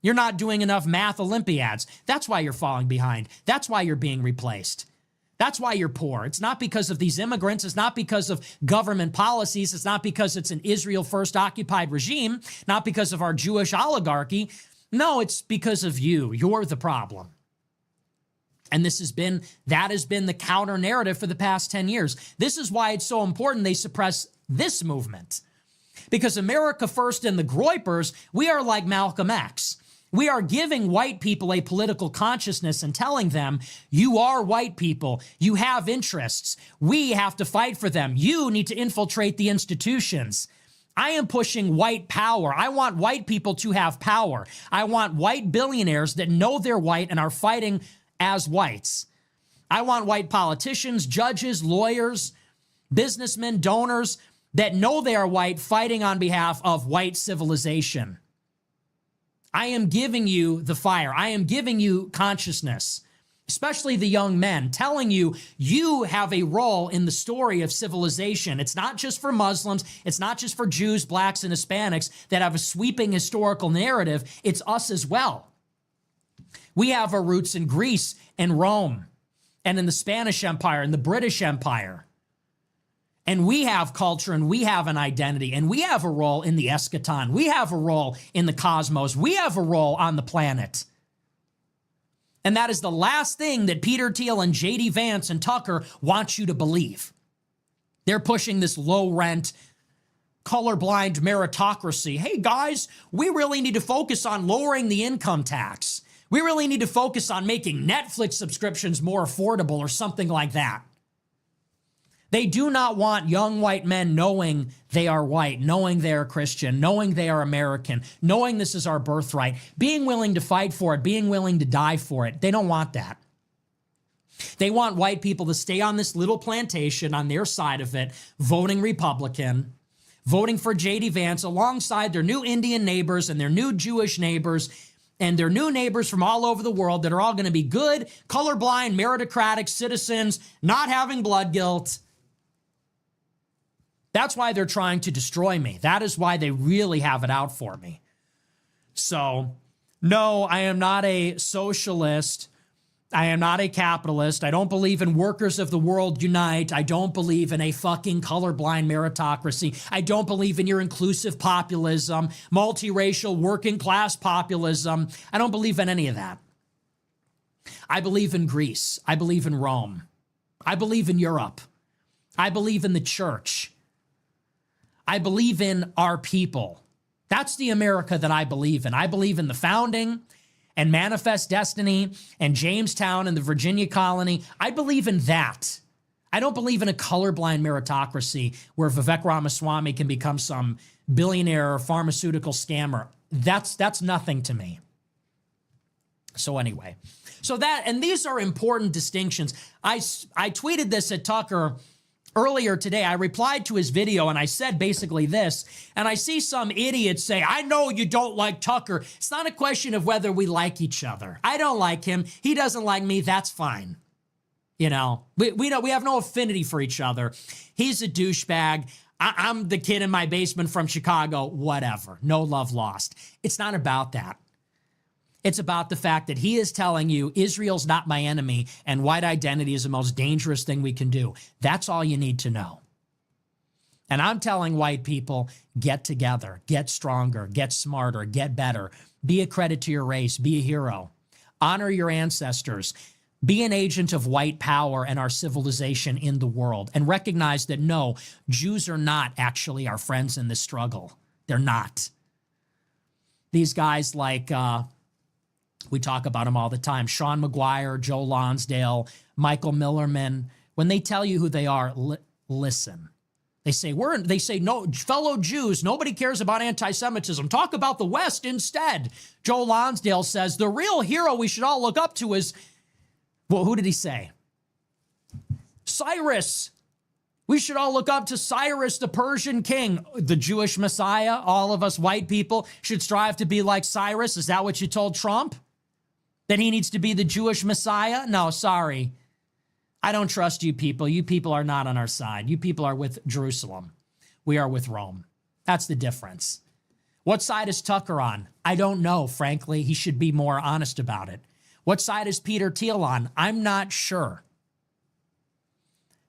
You're not doing enough math Olympiads. That's why you're falling behind. That's why you're being replaced. That's why you're poor. It's not because of these immigrants. It's not because of government policies. It's not because it's an Israel first occupied regime, not because of our Jewish oligarchy. No, it's because of you. You're the problem. And that has been the counter narrative for the past 10 years. This is why it's so important they suppress this movement. Because America First and the Groypers, we are like Malcolm X. We are giving white people a political consciousness and telling them, you are white people. You have interests. We have to fight for them. You need to infiltrate the institutions. I am pushing white power. I want white people to have power. I want white billionaires that know they're white and are fighting as whites. I want white politicians, judges, lawyers, businessmen, donors that know they are white fighting on behalf of white civilization. I am giving you the fire. I am giving you consciousness, especially the young men, telling you you have a role in the story of civilization. It's not just for Muslims. It's not just for Jews, blacks, and Hispanics that have a sweeping historical narrative. It's us as well. We have our roots in Greece and Rome and in the Spanish Empire and the British Empire. And we have culture and we have an identity and we have a role in the eschaton. We have a role in the cosmos. We have a role on the planet. And that is the last thing that Peter Thiel and J.D. Vance and Tucker want you to believe. They're pushing this low rent, colorblind meritocracy. Hey guys, we really need to focus on lowering the income tax. We really need to focus on making Netflix subscriptions more affordable or something like that. They do not want young white men knowing they are white, knowing they are Christian, knowing they are American, knowing this is our birthright, being willing to fight for it, being willing to die for it. They don't want that. They want white people to stay on this little plantation on their side of it, voting Republican, voting for J.D. Vance alongside their new Indian neighbors and their new Jewish neighbors and their new neighbors from all over the world that are all going to be good, colorblind, meritocratic citizens, not having blood guilt. That's why they're trying to destroy me. That is why they really have it out for me. So, no, I am not a socialist. I am not a capitalist. I don't believe in workers of the world unite. I don't believe in a fucking colorblind meritocracy. I don't believe in your inclusive populism, multiracial working class populism. I don't believe in any of that. I believe in Greece. I believe in Rome. I believe in Europe. I believe in the church. I believe in our people. That's the America that I believe in. I believe in the founding and Manifest Destiny and Jamestown and the Virginia colony. I believe in that. I don't believe in a colorblind meritocracy where Vivek Ramaswamy can become some billionaire or pharmaceutical scammer. That's nothing to me. So anyway, and these are important distinctions. I tweeted this at Tucker earlier today. I replied to his video and I said basically this, and I see some idiots say, I know you don't like Tucker. It's not a question of whether we like each other. I don't like him. He doesn't like me. That's fine. You know, we have no affinity for each other. He's a douchebag. I'm the kid in my basement from Chicago, whatever. No love lost. It's not about that. It's about the fact that he is telling you Israel's not my enemy and white identity is the most dangerous thing we can do. That's all you need to know. And I'm telling white people, get together, get stronger, get smarter, get better. Be a credit to your race. Be a hero. Honor your ancestors. Be an agent of white power and our civilization in the world. And recognize that no, Jews are not actually our friends in this struggle. They're not. These guys like... we talk about them all the time. Sean McGuire, Joe Lonsdale, Michael Millerman. When they tell you who they are, listen. They say, no, fellow Jews, nobody cares about anti-Semitism. Talk about the West instead. Joe Lonsdale says, the real hero we should all look up to is, well, who did he say? Cyrus. We should all look up to Cyrus, the Persian king, the Jewish Messiah. All of us white people should strive to be like Cyrus. Is that what you told Trump? That he needs to be the Jewish Messiah? No, sorry. I don't trust you people. You people are not on our side. You people are with Jerusalem. We are with Rome. That's the difference. What side is Tucker on? I don't know, frankly. He should be more honest about it. What side is Peter Thiel on? I'm not sure.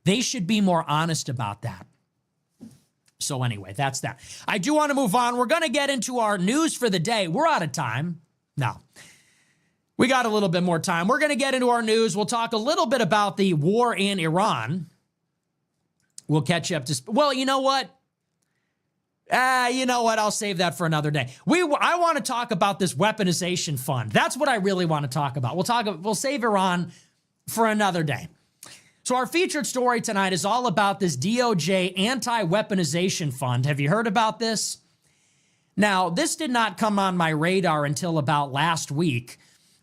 They should be more honest about that. So anyway, that's that. I do want to move on. We're going to get into our news for the day. We're out of time. No. We got a little bit more time. We're going to get into our news. We'll talk a little bit about the war in Iran. We'll catch you up to... Well, you know what? I'll save that for another day. I want to talk about this weaponization fund. That's what I really want to talk about. We'll save Iran for another day. So our featured story tonight is all about this DOJ anti-weaponization fund. Have you heard about this? Now, this did not come on my radar until about last week.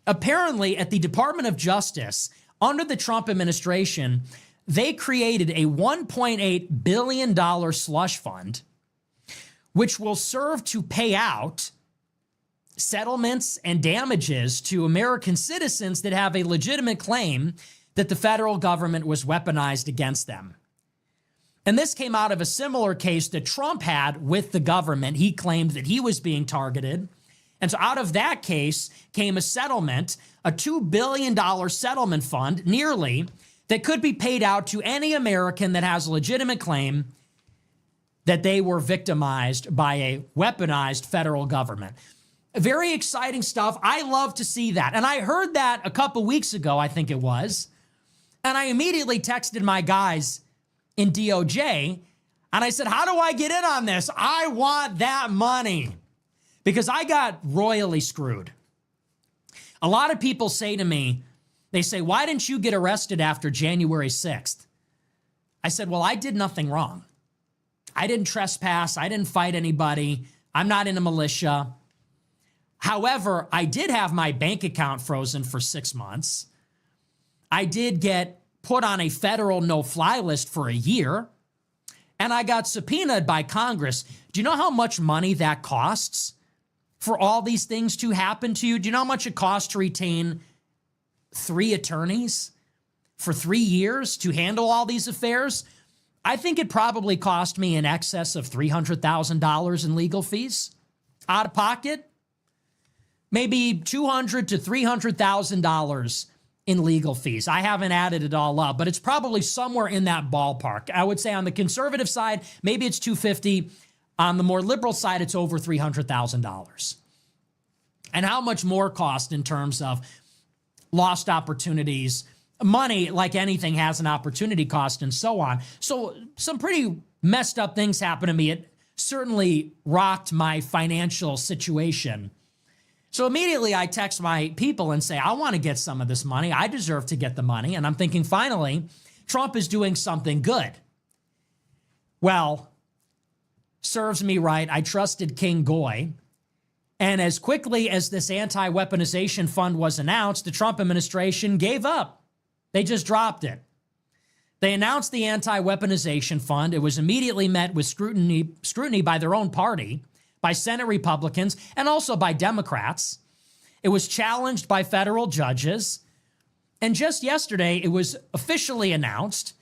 Apparently, at the Department of Justice, under the Trump administration, they created a $1.8 billion slush fund, which will serve to pay out settlements and damages to American citizens that have a legitimate claim that the federal government was weaponized against them. And this came out of a similar case that Trump had with the government. He claimed that he was being targeted. And so out of that case came a settlement, a $2 billion settlement fund, nearly, that could be paid out to any American that has a legitimate claim that they were victimized by a weaponized federal government. Very exciting stuff. I love to see that. And I heard that a couple weeks ago, I think it was. And I immediately texted my guys in DOJ, and I said, how do I get in on this? I want that money, because I got royally screwed. A lot of people say to me, they say, why didn't you get arrested after January 6th? I said, well, I did nothing wrong. I didn't trespass. I didn't fight anybody. I'm not in a militia. However, I did have my bank account frozen for 6 months. I did get put on a federal no-fly list for a year, and I got subpoenaed by Congress. Do you know how much money that costs for all these things to happen to you? Do you know how much it costs to retain 3 attorneys for 3 years to handle all these affairs? I think it probably cost me in excess of $300,000 in legal fees out of pocket. Maybe $200,000 to $300,000 in legal fees. I haven't added it all up, but it's probably somewhere in that ballpark. I would say on the conservative side, maybe it's $250,000. On the more liberal side, it's over $300,000. And how much more cost in terms of lost opportunities? Money, like anything, has an opportunity cost and so on. So some pretty messed up things happened to me. It certainly rocked my financial situation. So immediately I text my people and say, I want to get some of this money. I deserve to get the money. And I'm thinking, finally, Trump is doing something good. Well, serves me right. I trusted King Goy. And as quickly as this anti-weaponization fund was announced, the Trump administration gave up. They just dropped it. They announced the anti-weaponization fund. It was immediately met with scrutiny by their own party, by Senate Republicans, and also by Democrats. It was challenged by federal judges. And just yesterday, it was officially announced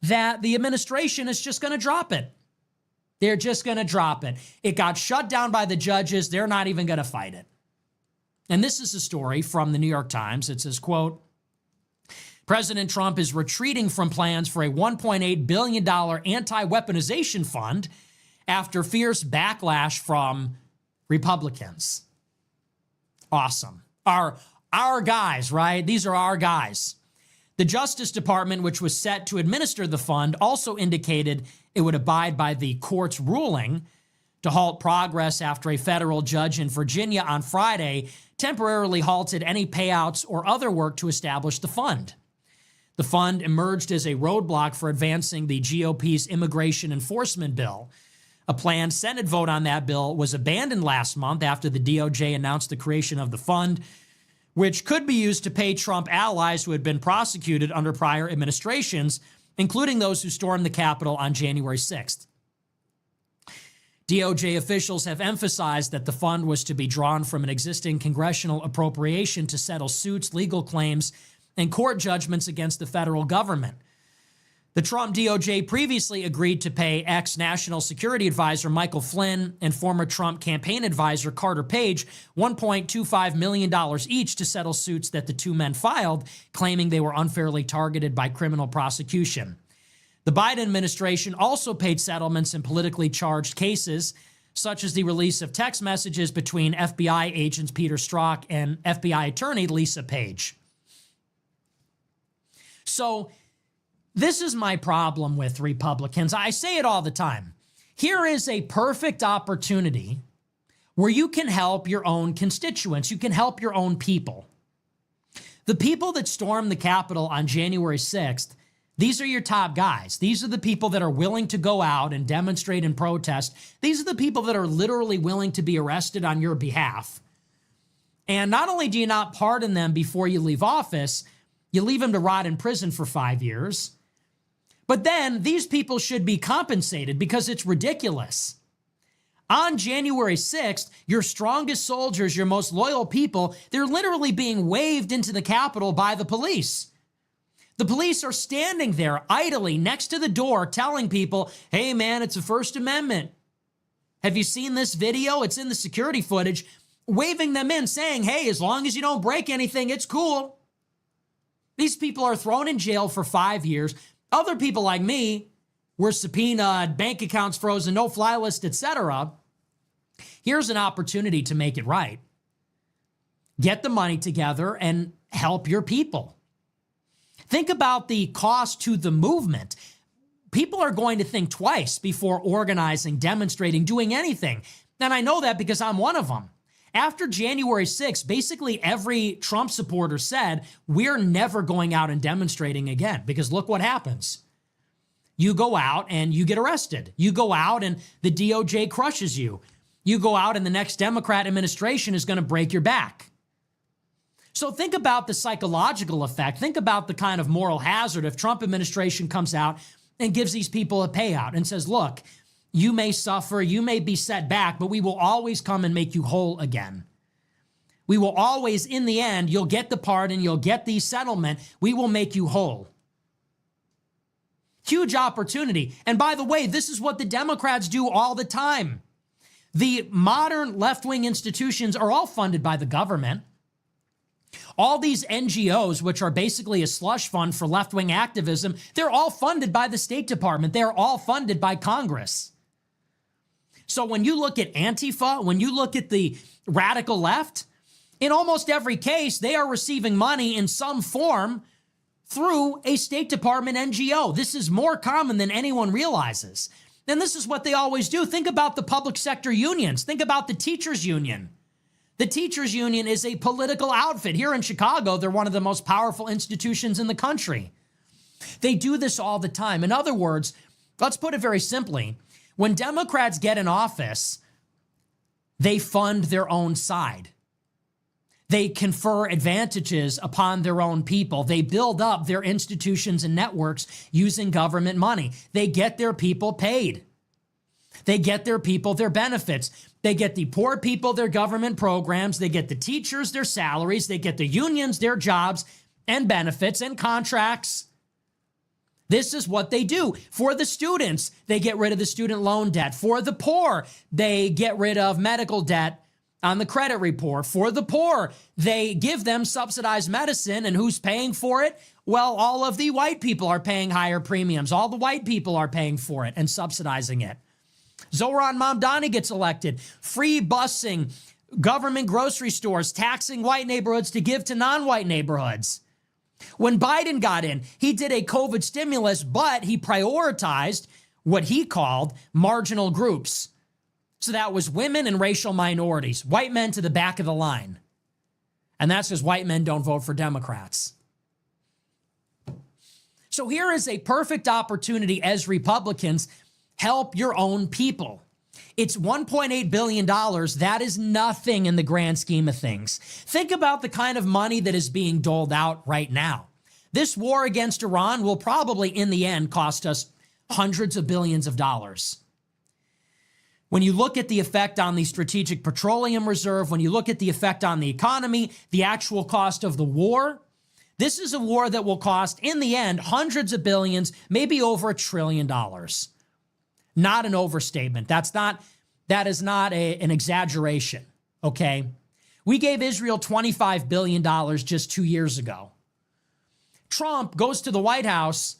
that the administration is just going to drop it. They're just going to drop it. It got shut down by the judges. They're not even going to fight it. And this is a story from the New York Times. It says, quote, President Trump is retreating from plans for a $1.8 billion anti-weaponization fund after fierce backlash from Republicans. Awesome. Our guys, right? These are our guys. The Justice Department, which was set to administer the fund, also indicated it would abide by the court's ruling to halt progress after a federal judge in Virginia on Friday temporarily halted any payouts or other work to establish the fund. The fund emerged as a roadblock for advancing the GOP's immigration enforcement bill. A planned Senate vote on that bill was abandoned last month after the DOJ announced the creation of the fund, which could be used to pay Trump allies who had been prosecuted under prior administrations, including those who stormed the Capitol on January 6th. DOJ officials have emphasized that the fund was to be drawn from an existing congressional appropriation to settle suits, legal claims, and court judgments against the federal government. The Trump DOJ previously agreed to pay ex-National Security Advisor Michael Flynn and former Trump campaign advisor Carter Page $1.25 million each to settle suits that the two men filed, claiming they were unfairly targeted by criminal prosecution. The Biden administration also paid settlements in politically charged cases, such as the release of text messages between FBI agents Peter Strzok and FBI attorney Lisa Page. So, this is my problem with Republicans. I say it all the time. Here is a perfect opportunity where you can help your own constituents. You can help your own people. The people that stormed the Capitol on January 6th, these are your top guys. These are the people that are willing to go out and demonstrate and protest. These are the people that are literally willing to be arrested on your behalf. And not only do you not pardon them before you leave office, you leave them to rot in prison for 5 years. But then these people should be compensated because it's ridiculous. On January 6th, your strongest soldiers, your most loyal people, they're literally being waved into the Capitol by the police. The police are standing there idly next to the door telling people, hey man, it's the First Amendment. Have you seen this video? It's in the security footage, waving them in saying, hey, as long as you don't break anything, it's cool. These people are thrown in jail for 5 years. Other people like me were subpoenaed, bank accounts frozen, no-fly list, etc. Here's an opportunity to make it right. Get the money together and help your people. Think about the cost to the movement. People are going to think twice before organizing, demonstrating, doing anything. And I know that because I'm one of them. After January 6th, basically every Trump supporter said, we're never going out and demonstrating again, because look what happens. You go out and you get arrested. You go out and the DOJ crushes you. You go out and the next Democrat administration is going to break your back. So think about the psychological effect. Think about the kind of moral hazard if Trump administration comes out and gives these people a payout and says, look, you may suffer, you may be set back, but we will always come and make you whole again. We will always, in the end, you'll get the pardon, you'll get the settlement, we will make you whole. Huge opportunity. And by the way, this is what the Democrats do all the time. The modern left-wing institutions are all funded by the government. All these NGOs, which are basically a slush fund for left-wing activism, they're all funded by the State Department. They're all funded by Congress. So when you look at Antifa, when you look at the radical left, in almost every case, they are receiving money in some form through a State Department NGO. This is more common than anyone realizes. And this is what they always do. Think about the public sector unions. Think about the teachers union. The teachers union is a political outfit. Here in Chicago, they're one of the most powerful institutions in the country. They do this all the time. In other words, let's put it very simply. When Democrats get in office, they fund their own side. They confer advantages upon their own people. They build up their institutions and networks using government money. They get their people paid. They get their people their benefits. They get the poor people their government programs. They get the teachers their salaries. They get the unions their jobs and benefits and contracts. This is what they do. For the students, they get rid of the student loan debt. For the poor, they get rid of medical debt on the credit report. For the poor, they give them subsidized medicine, and who's paying for it? Well, all of the white people are paying higher premiums. All the white people are paying for it and subsidizing it. Zohran Mamdani gets elected. Free busing, government grocery stores, taxing white neighborhoods to give to non-white neighborhoods. When Biden got in, he did a COVID stimulus, but he prioritized what he called marginal groups. So that was women and racial minorities, white men to the back of the line. And that's because white men don't vote for Democrats. So here is a perfect opportunity as Republicans, help your own people. It's $1.8 billion. That is nothing in the grand scheme of things. Think about the kind of money that is being doled out right now. This war against Iran will probably, in the end, cost us hundreds of billions of dollars. When you look at the effect on the Strategic Petroleum Reserve, when you look at the effect on the economy, the actual cost of the war, this is a war that will cost, in the end, hundreds of billions, maybe over $1 trillion. Not an overstatement. That is not an exaggeration, okay? We gave Israel $25 billion just 2 years ago. Trump goes to the White House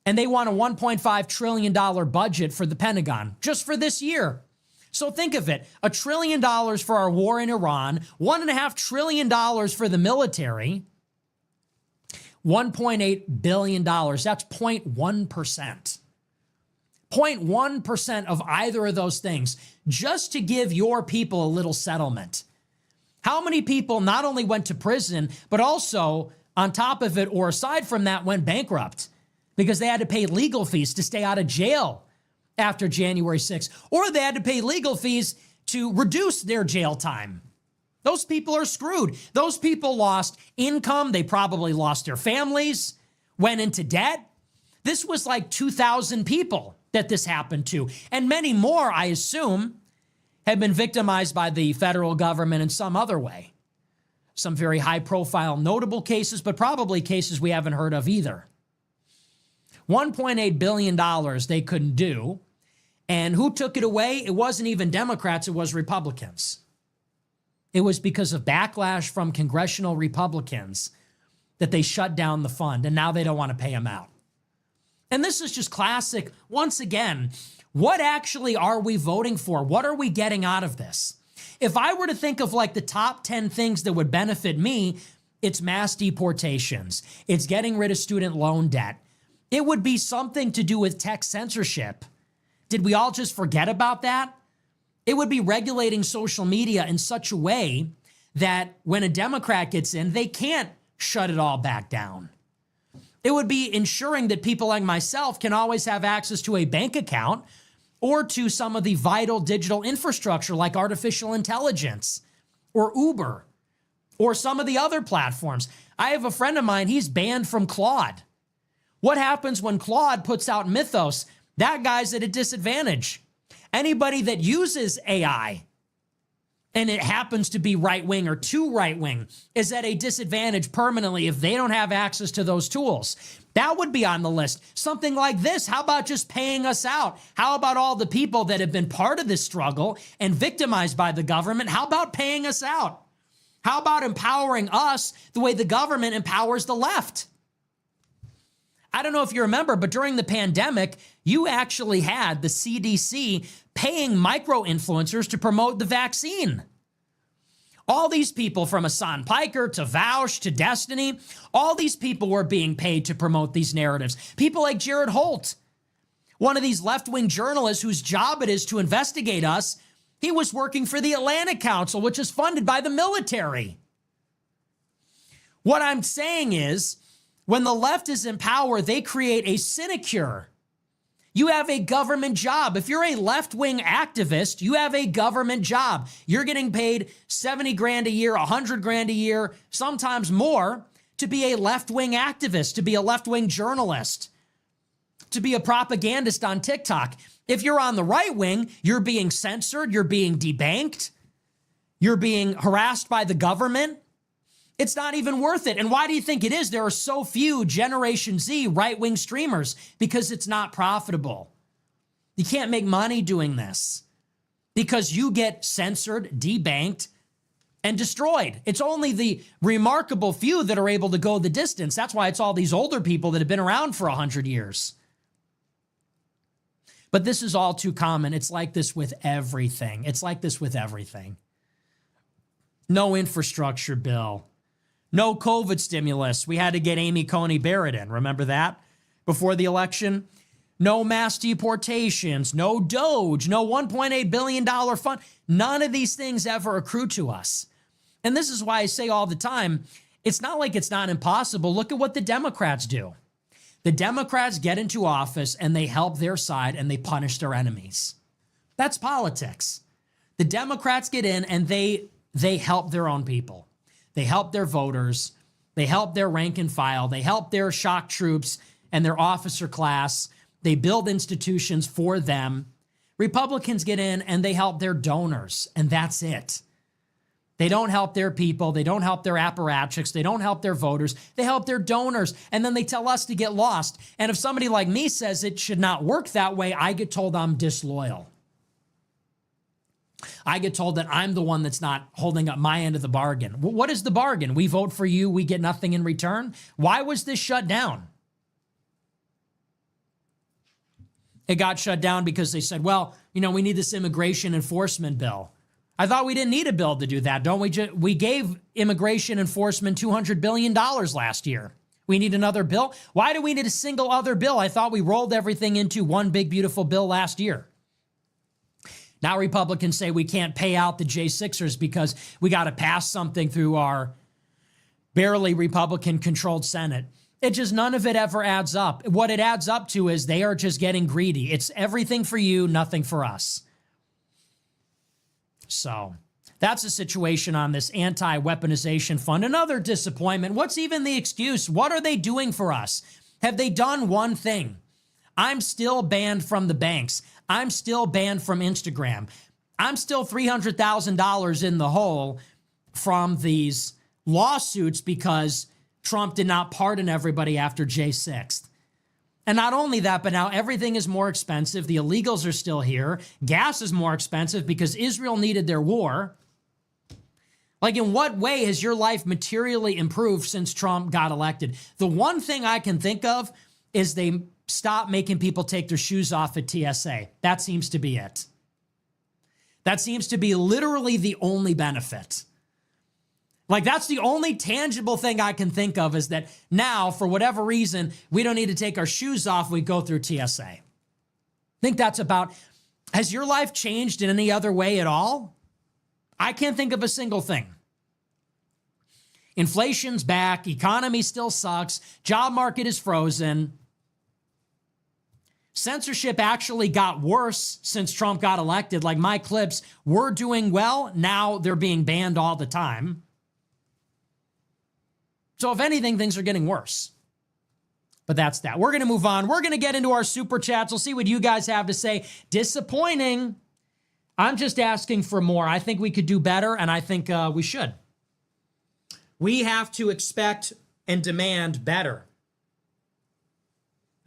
and they want a $1.5 trillion budget for the Pentagon just for this year. So think of it, $1 trillion for our war in Iran, $1.5 trillion for the military, $1.8 billion. That's 0.1%. 0.1% of either of those things, just to give your people a little settlement. How many people not only went to prison, but also, on top of it or aside from that, went bankrupt because they had to pay legal fees to stay out of jail after January 6th, or they had to pay legal fees to reduce their jail time. Those people are screwed. Those people lost income. They probably lost their families, went into debt. This was like 2,000 people that this happened to, and many more, I assume, have been victimized by the federal government in some other way. Some very high-profile, notable cases, but probably cases we haven't heard of either. $1.8 billion they couldn't do. And who took it away? It wasn't even Democrats, it was Republicans. It was because of backlash from congressional Republicans that they shut down the fund, and now they don't want to pay them out. And this is just classic. Once again, what actually are we voting for? What are we getting out of this? If I were to think of like the top 10 things that would benefit me, it's mass deportations. It's getting rid of student loan debt. It would be something to do with tech censorship. Did we all just forget about that? It would be regulating social media in such a way that when a Democrat gets in, they can't shut it all back down. It would be ensuring that people like myself can always have access to a bank account or to some of the vital digital infrastructure like artificial intelligence or Uber or some of the other platforms. I have a friend of mine, he's banned from Claude. What happens when Claude puts out Mythos? That guy's at a disadvantage. Anybody that uses AI and it happens to be right-wing or too right-wing is at a disadvantage permanently if they don't have access to those tools. That would be on the list. Something like this. How about just paying us out? How about all the people that have been part of this struggle and victimized by the government? How about paying us out? How about empowering us the way the government empowers the left? I don't know if you remember, but during the pandemic, you actually had the CDC paying micro-influencers to promote the vaccine. All these people from Hassan Piker to Vaush to Destiny, all these people were being paid to promote these narratives. People like Jared Holt, one of these left-wing journalists whose job it is to investigate us, he was working for the Atlantic Council, which is funded by the military. What I'm saying is, when the left is in power, they create a sinecure. You have a government job. If you're a left-wing activist, you have a government job. You're getting paid 70 grand a year, 100 grand a year, sometimes more, to be a left-wing activist, to be a left-wing journalist, to be a propagandist on TikTok. If you're on the right wing, you're being censored, you're being debanked, you're being harassed by the government. It's not even worth it. And why do you think it is? There are so few Generation Z right-wing streamers because it's not profitable. You can't make money doing this because you get censored, debanked, and destroyed. It's only the remarkable few that are able to go the distance. That's why it's all these older people that have been around for 100 years. But this is all too common. It's like this with everything. It's like this with everything. No infrastructure bill. No COVID stimulus. We had to get Amy Coney Barrett in. Remember that? Before the election? No mass deportations. No Doge. No $1.8 billion fund. None of these things ever accrue to us. And this is why I say all the time, it's not like it's not impossible. Look at what the Democrats do. The Democrats get into office and they help their side and they punish their enemies. That's politics. The Democrats get in and they help their own people. They help their voters. They help their rank and file. They help their shock troops and their officer class. They build institutions for them. Republicans get in and they help their donors, and that's it. They don't help their people. They don't help their apparatchiks. They don't help their voters. They help their donors, and then they tell us to get lost. And if somebody like me says it should not work that way, I get told I'm disloyal. I get told that I'm the one that's not holding up my end of the bargain. What is the bargain? We vote for you, we get nothing in return? Why was this shut down? It got shut down because they said, well, we need this immigration enforcement bill. I thought we didn't need a bill to do that, don't we? We gave immigration enforcement $200 billion last year. We need another bill? Why do we need a single other bill? I thought we rolled everything into one big, beautiful bill last year. Now Republicans say we can't pay out the J6ers because we got to pass something through our barely Republican-controlled Senate. It just, none of it ever adds up. What it adds up to is they are just getting greedy. It's everything for you, nothing for us. So that's the situation on this anti-weaponization fund. Another disappointment. What's even the excuse? What are they doing for us? Have they done one thing? I'm still banned from the banks. I'm still banned from Instagram. I'm still $300,000 in the hole from these lawsuits because Trump did not pardon everybody after J 6th. And not only that, but now everything is more expensive. The illegals are still here. Gas is more expensive because Israel needed their war. Like, in what way has your life materially improved since Trump got elected? The one thing I can think of is they stopped making people take their shoes off at TSA. That seems to be it. That seems to be literally the only benefit. Like, that's the only tangible thing I can think of, is that now, for whatever reason, we don't need to take our shoes off. We go through TSA. I think that's about, has your life changed in any other way at all? I can't think of a single thing. Inflation's back. Economy still sucks. Job market is frozen. Censorship actually got worse since Trump got elected. Like, my clips were doing well. Now they're being banned all the time. So if anything, things are getting worse. But that's that. We're going to move on. We're going to get into our super chats. We'll see what you guys have to say. Disappointing. I'm just asking for more. I think we could do better, and I think we should. We have to expect and demand better.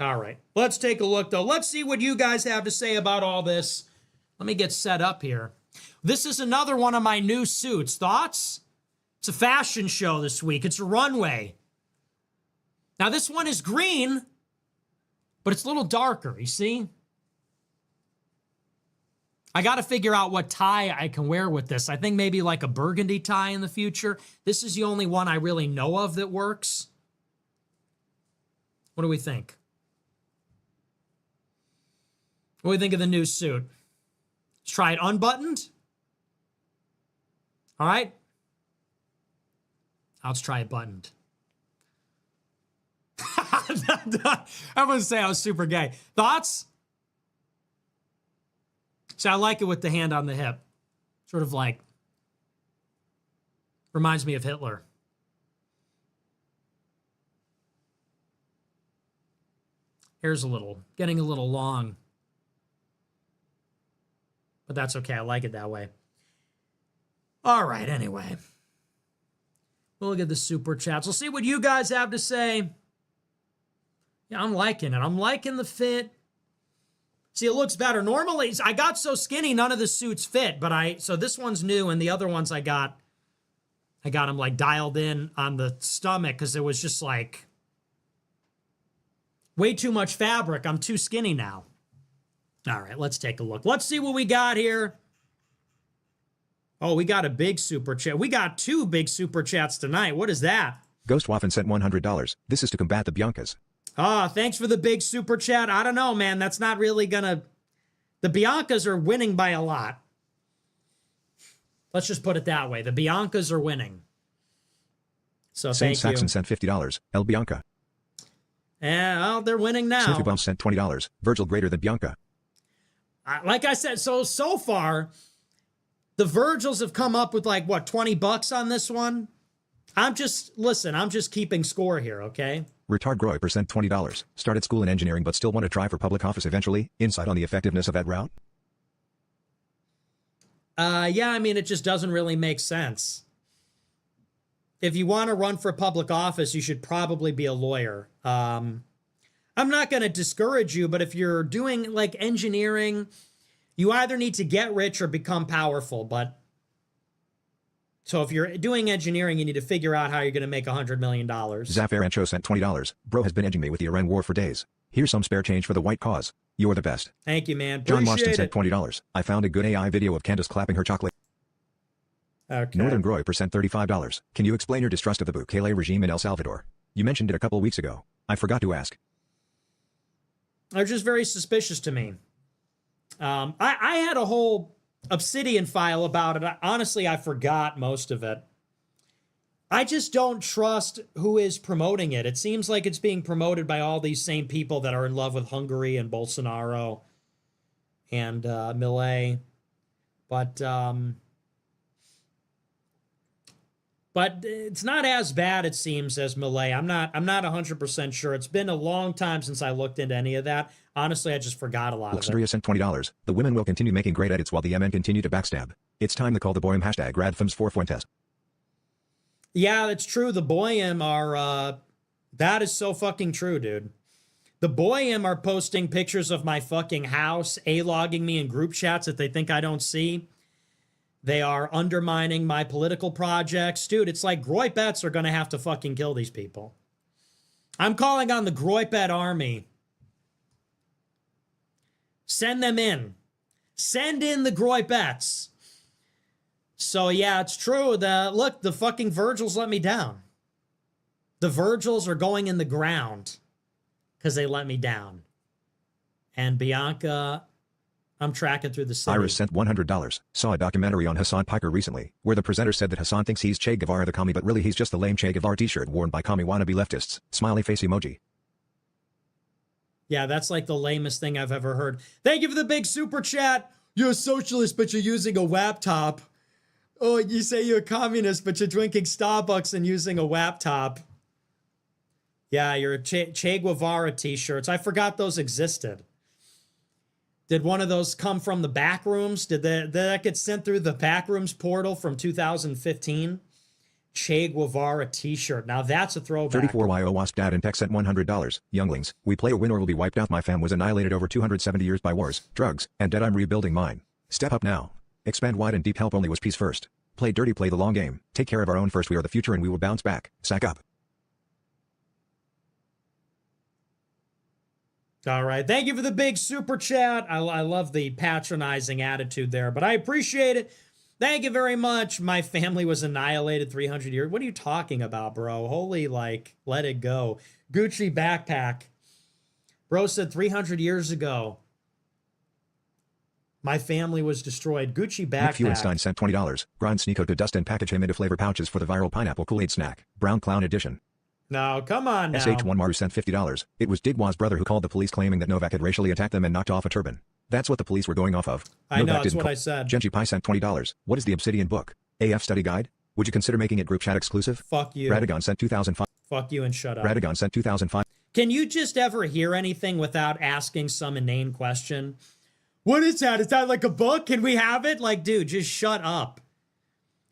All right. Let's take a look, though. Let's see what you guys have to say about all this. Let me get set up here. This is another one of my new suits. Thoughts? It's a fashion show this week. It's a runway. Now, this one is green, but it's a little darker, you see? I got to figure out what tie I can wear with this. I think maybe like a burgundy tie in the future. This is the only one I really know of that works. What do we think? What do we think of the new suit? Let's try it unbuttoned. All right. Let's try it buttoned. I wouldn't say I was super gay. Thoughts? So I like it with the hand on the hip. Sort of like, reminds me of Hitler. Hair's getting a little long. But that's okay. I like it that way. All right, anyway. We'll look at the super chats. We'll see what you guys have to say. Yeah, I'm liking it. I'm liking the fit. See, it looks better. Normally, I got so skinny, none of the suits fit, so this one's new, and the other ones I got them like dialed in on the stomach because it was just like way too much fabric. I'm too skinny now. All right, let's take a look. Let's see what we got here. Oh, we got a big super chat. We got two big super chats tonight. What is that? Ghostwaffen sent $100. This is to combat the Biancas. Thanks for the big super chat. I don't know, man. That's not really gonna... The Biancas are winning by a lot. Let's just put it that way. The Biancas are winning. So Saint thank Saxon you. sent $50. El Bianca. Yeah, well, they're winning now. Sophie Bump sent $20. Virgil greater than Bianca. Like I said, so far, the Virgils have come up with like, what, $20 on this one? I'm just keeping score here, okay? Retard Groy sent $20. Started school in engineering but still want to try for public office eventually. Insight on the effectiveness of that route? Yeah, I mean, it just doesn't really make sense. If you want to run for public office, you should probably be a lawyer. I'm not going to discourage you, but if you're doing like engineering, you either need to get rich or become powerful. So if you're doing engineering, you need to figure out how you're going to make $100 million. Zafar Ancho sent $20. Bro has been edging me with the Iran war for days. Here's some spare change for the white cause. You're the best. Thank you, man. John Marston Appreciate sent $20. I found a good AI video of Candace clapping her chocolate. Okay. Northern Groy sent $35. Can you explain your distrust of the Bukele regime in El Salvador? You mentioned it a couple weeks ago. I forgot to ask. They're just very suspicious to me. I had a whole Obsidian file about it. Honestly, I forgot most of it. I just don't trust who is promoting it. It seems like it's being promoted by all these same people that are in love with Hungary and Bolsonaro and Milei. But But it's not as bad, it seems, as Malay. I'm not 100% sure. It's been a long time since I looked into any of that. Honestly, I just forgot a lot of it. Luxuria sent $20. The women will continue making great edits while the MN continue to backstab. It's time to call the Boyum hashtag #Radfems4Fuentes. Yeah, it's true. The Boyum are, that is so fucking true, dude. The Boyum are posting pictures of my fucking house, A-logging me in group chats that they think I don't see. They are undermining my political projects. Dude, it's like Groypets are going to have to fucking kill these people. I'm calling on the Groypet army. Send them in. Send in the Groypets. So yeah, it's true. Look, the fucking Virgils let me down. The Virgils are going in the ground because they let me down. And Bianca, I'm tracking through the city. Iris sent $100. Saw a documentary on Hassan Piker recently, where the presenter said that Hassan thinks he's Che Guevara the commie, but really he's just the lame Che Guevara t-shirt worn by commie wannabe leftists. Smiley face emoji. Yeah, that's like the lamest thing I've ever heard. Thank you for the big super chat. You're a socialist, but you're using a laptop. Oh, you say you're a communist, but you're drinking Starbucks and using a laptop. Yeah, your Che Guevara t-shirts. I forgot those existed. Did one of those come from the back rooms? Did that get sent through the back rooms portal from 2015? Che Guevara t-shirt. Now that's a throwback. 34YO Wasp Dad and Tech sent $100. Younglings, we play or win or will be wiped out. My fam was annihilated over 270 years by wars, drugs, and dead. I'm rebuilding mine. Step up now. Expand wide and deep. Help only was peace first. Play dirty, play the long game. Take care of our own first. We are the future and we will bounce back. Sack up. All right. Thank you for the big super chat. I love the patronizing attitude there, but I appreciate it. Thank you very much. My family was annihilated 300 years. What are you talking about, bro? Holy, let it go. Gucci backpack. Bro said 300 years ago, my family was destroyed. Gucci backpack. Nick Feuenstein sent $20. Grind Sneeko to dust and package him into flavor pouches for the viral pineapple Kool-Aid snack. Brown Clown edition. No, come on now. SH1 Maru sent $50. It was Digwa's brother who called the police claiming that Novak had racially attacked them and knocked off a turban. That's what the police were going off of. I know, Novak that's didn't what I said. Genji Pi sent $20. What is the Obsidian book? AF study guide? Would you consider making it group chat exclusive? Fuck you. Radagon sent 2005. Fuck you and shut up. Radagon sent 2005. Can you just ever hear anything without asking some inane question? What is that? Is that like a book? Can we have it? Like, dude, just shut up.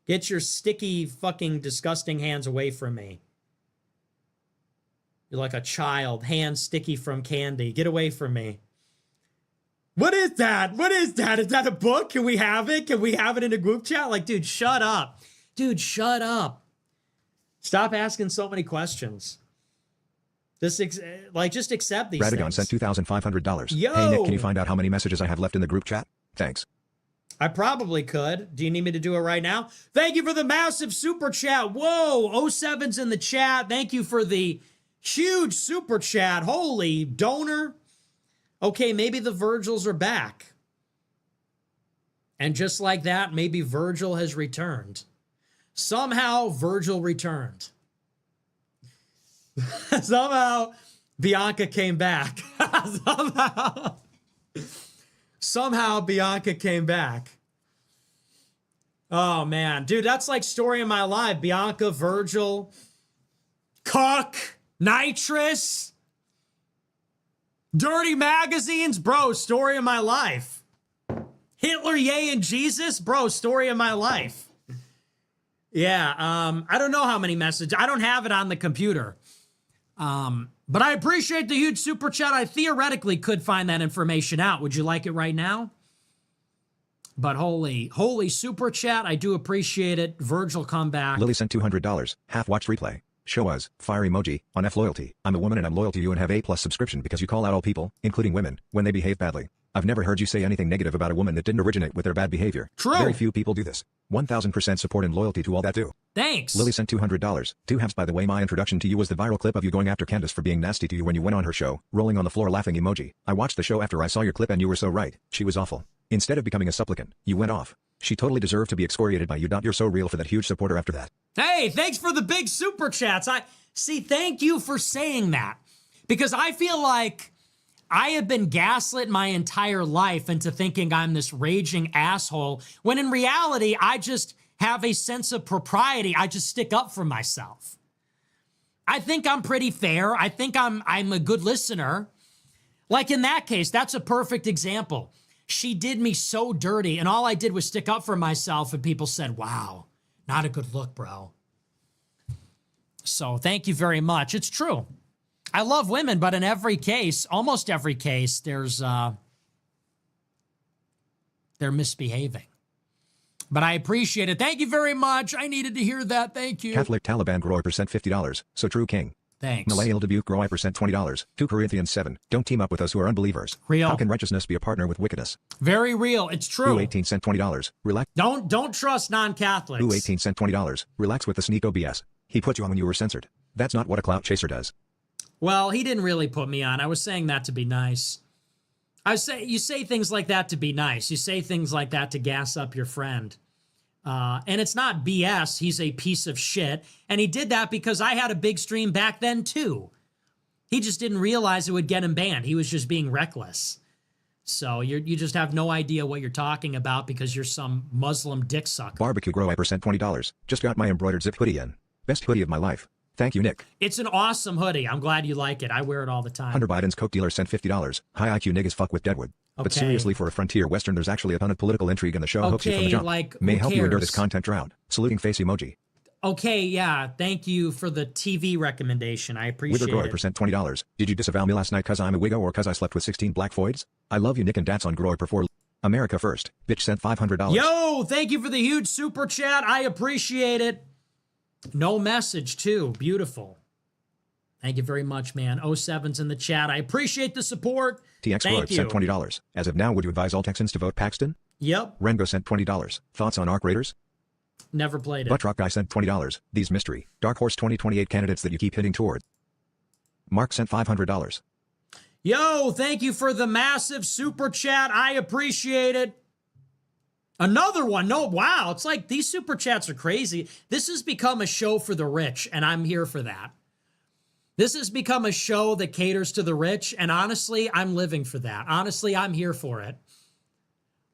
Get your sticky, fucking, disgusting hands away from me. You're like a child, hands sticky from candy. Get away from me. What is that? What is that? Is that a book? Can we have it? Can we have it in a group chat? Like, dude, shut up. Dude, shut up. Stop asking so many questions. Just accept these Radagon things. sent $2,500. Yo! Hey Nick, can you find out how many messages I have left in the group chat? Thanks. I probably could. Do you need me to do it right now? Thank you for the massive super chat. Whoa, 07's in the chat. Thank you for the huge super chat. Holy donor. Okay, maybe the Virgils are back. And just like that, maybe Virgil has returned. Somehow, Virgil returned. Somehow, Bianca came back. Somehow, Bianca came back. Oh, man. Dude, that's like story of my life. Bianca, Virgil, Cook, Nitrous, Dirty Magazines. Bro, story of my life. Hitler, Ye, and Jesus. Bro, story of my life. Yeah, I don't know how many messages. I don't have it on the computer. But I appreciate the huge super chat. I theoretically could find that information out. Would you like it right now? But holy super chat. I do appreciate it. Virgil, come back. Lily sent $200. Half watched replay. Show us, fire emoji, on F loyalty. I'm a woman and I'm loyal to you and have A+ subscription because you call out all people, including women, when they behave badly. I've never heard you say anything negative about a woman that didn't originate with their bad behavior. True. Very few people do this. 1000% support and loyalty to all that do. Thanks. Lily sent $200. 2 halves. By the way, my introduction to you was the viral clip of you going after Candace for being nasty to you when you went on her show, rolling on the floor laughing emoji. I watched the show after I saw your clip and you were so right. She was awful. Instead of becoming a supplicant, you went off. She totally deserved to be excoriated by you. You're so real for that huge supporter after that. Hey, thanks for the big super chats. Thank you for saying that. Because I feel like I have been gaslit my entire life into thinking I'm this raging asshole, when in reality, I just have a sense of propriety. I just stick up for myself. I think I'm pretty fair. I think I'm a good listener. Like in that case, that's a perfect example. She did me so dirty, and all I did was stick up for myself, and people said, wow, not a good look, bro. So thank you very much. It's true. I love women, but in every case, almost every case, they're misbehaving. But I appreciate it. Thank you very much. I needed to hear that. Thank you. Catholic Taliban Grower percent $50. So true king. Thanks. Malayal Dubuque Grower percent $20. 2 Corinthians 7. Don't team up with those who are unbelievers. Real. How can righteousness be a partner with wickedness? Very real. It's true. Ooh, 18 cent $20. Relax. Don't trust non-Catholics. Ooh, 18 cent $20. Relax with the Sneeko BS. He put you on when you were censored. That's not what a clout chaser does. Well, he didn't really put me on. I was saying that to be nice. You say things like that to be nice. You say things like that to gas up your friend. And it's not BS. He's a piece of shit. And he did that because I had a big stream back then too. He just didn't realize it would get him banned. He was just being reckless. So you just have no idea what you're talking about because you're some Muslim dick sucker. Barbecue Grow percent $20. Just got my embroidered zip hoodie in. Best hoodie of my life. Thank you, Nick. It's an awesome hoodie. I'm glad you like it. I wear it all the time. Hunter Biden's Coke dealer sent $50. High IQ niggas fuck with Deadwood. But Okay. seriously, for a frontier western, there's actually a ton of political intrigue in the show. Hooks you from the Okay, jump. like, May who help you endure this cares? content drought. Saluting face emoji. Okay, yeah. Thank you for the TV recommendation. I appreciate Wither Grower it. percent $20. Did you disavow me last night cause I'm a wiggo or cause I slept with 16 black Floyds? I love you, Nick and Dats on Grower per 4. America first. Bitch sent $500. Yo, thank you for the huge super chat. I appreciate it. No message, too. Beautiful. Thank you very much, man. 07's in the chat. I appreciate the support. TX Thank Grower sent you. $20. As of now, would you advise all Texans to vote Paxton? Yep. Rengo sent $20. Thoughts on Arc Raiders? Never played it. Buttrock Guy sent $20. These mystery, Dark Horse 2028 candidates that you keep hitting toward. Mark sent $500. Yo, thank you for the massive super chat. I appreciate it. Another one. No, wow. It's like these super chats are crazy. This has become a show for the rich, and I'm here for that. This has become a show that caters to the rich, and honestly, I'm living for that. Honestly, I'm here for it.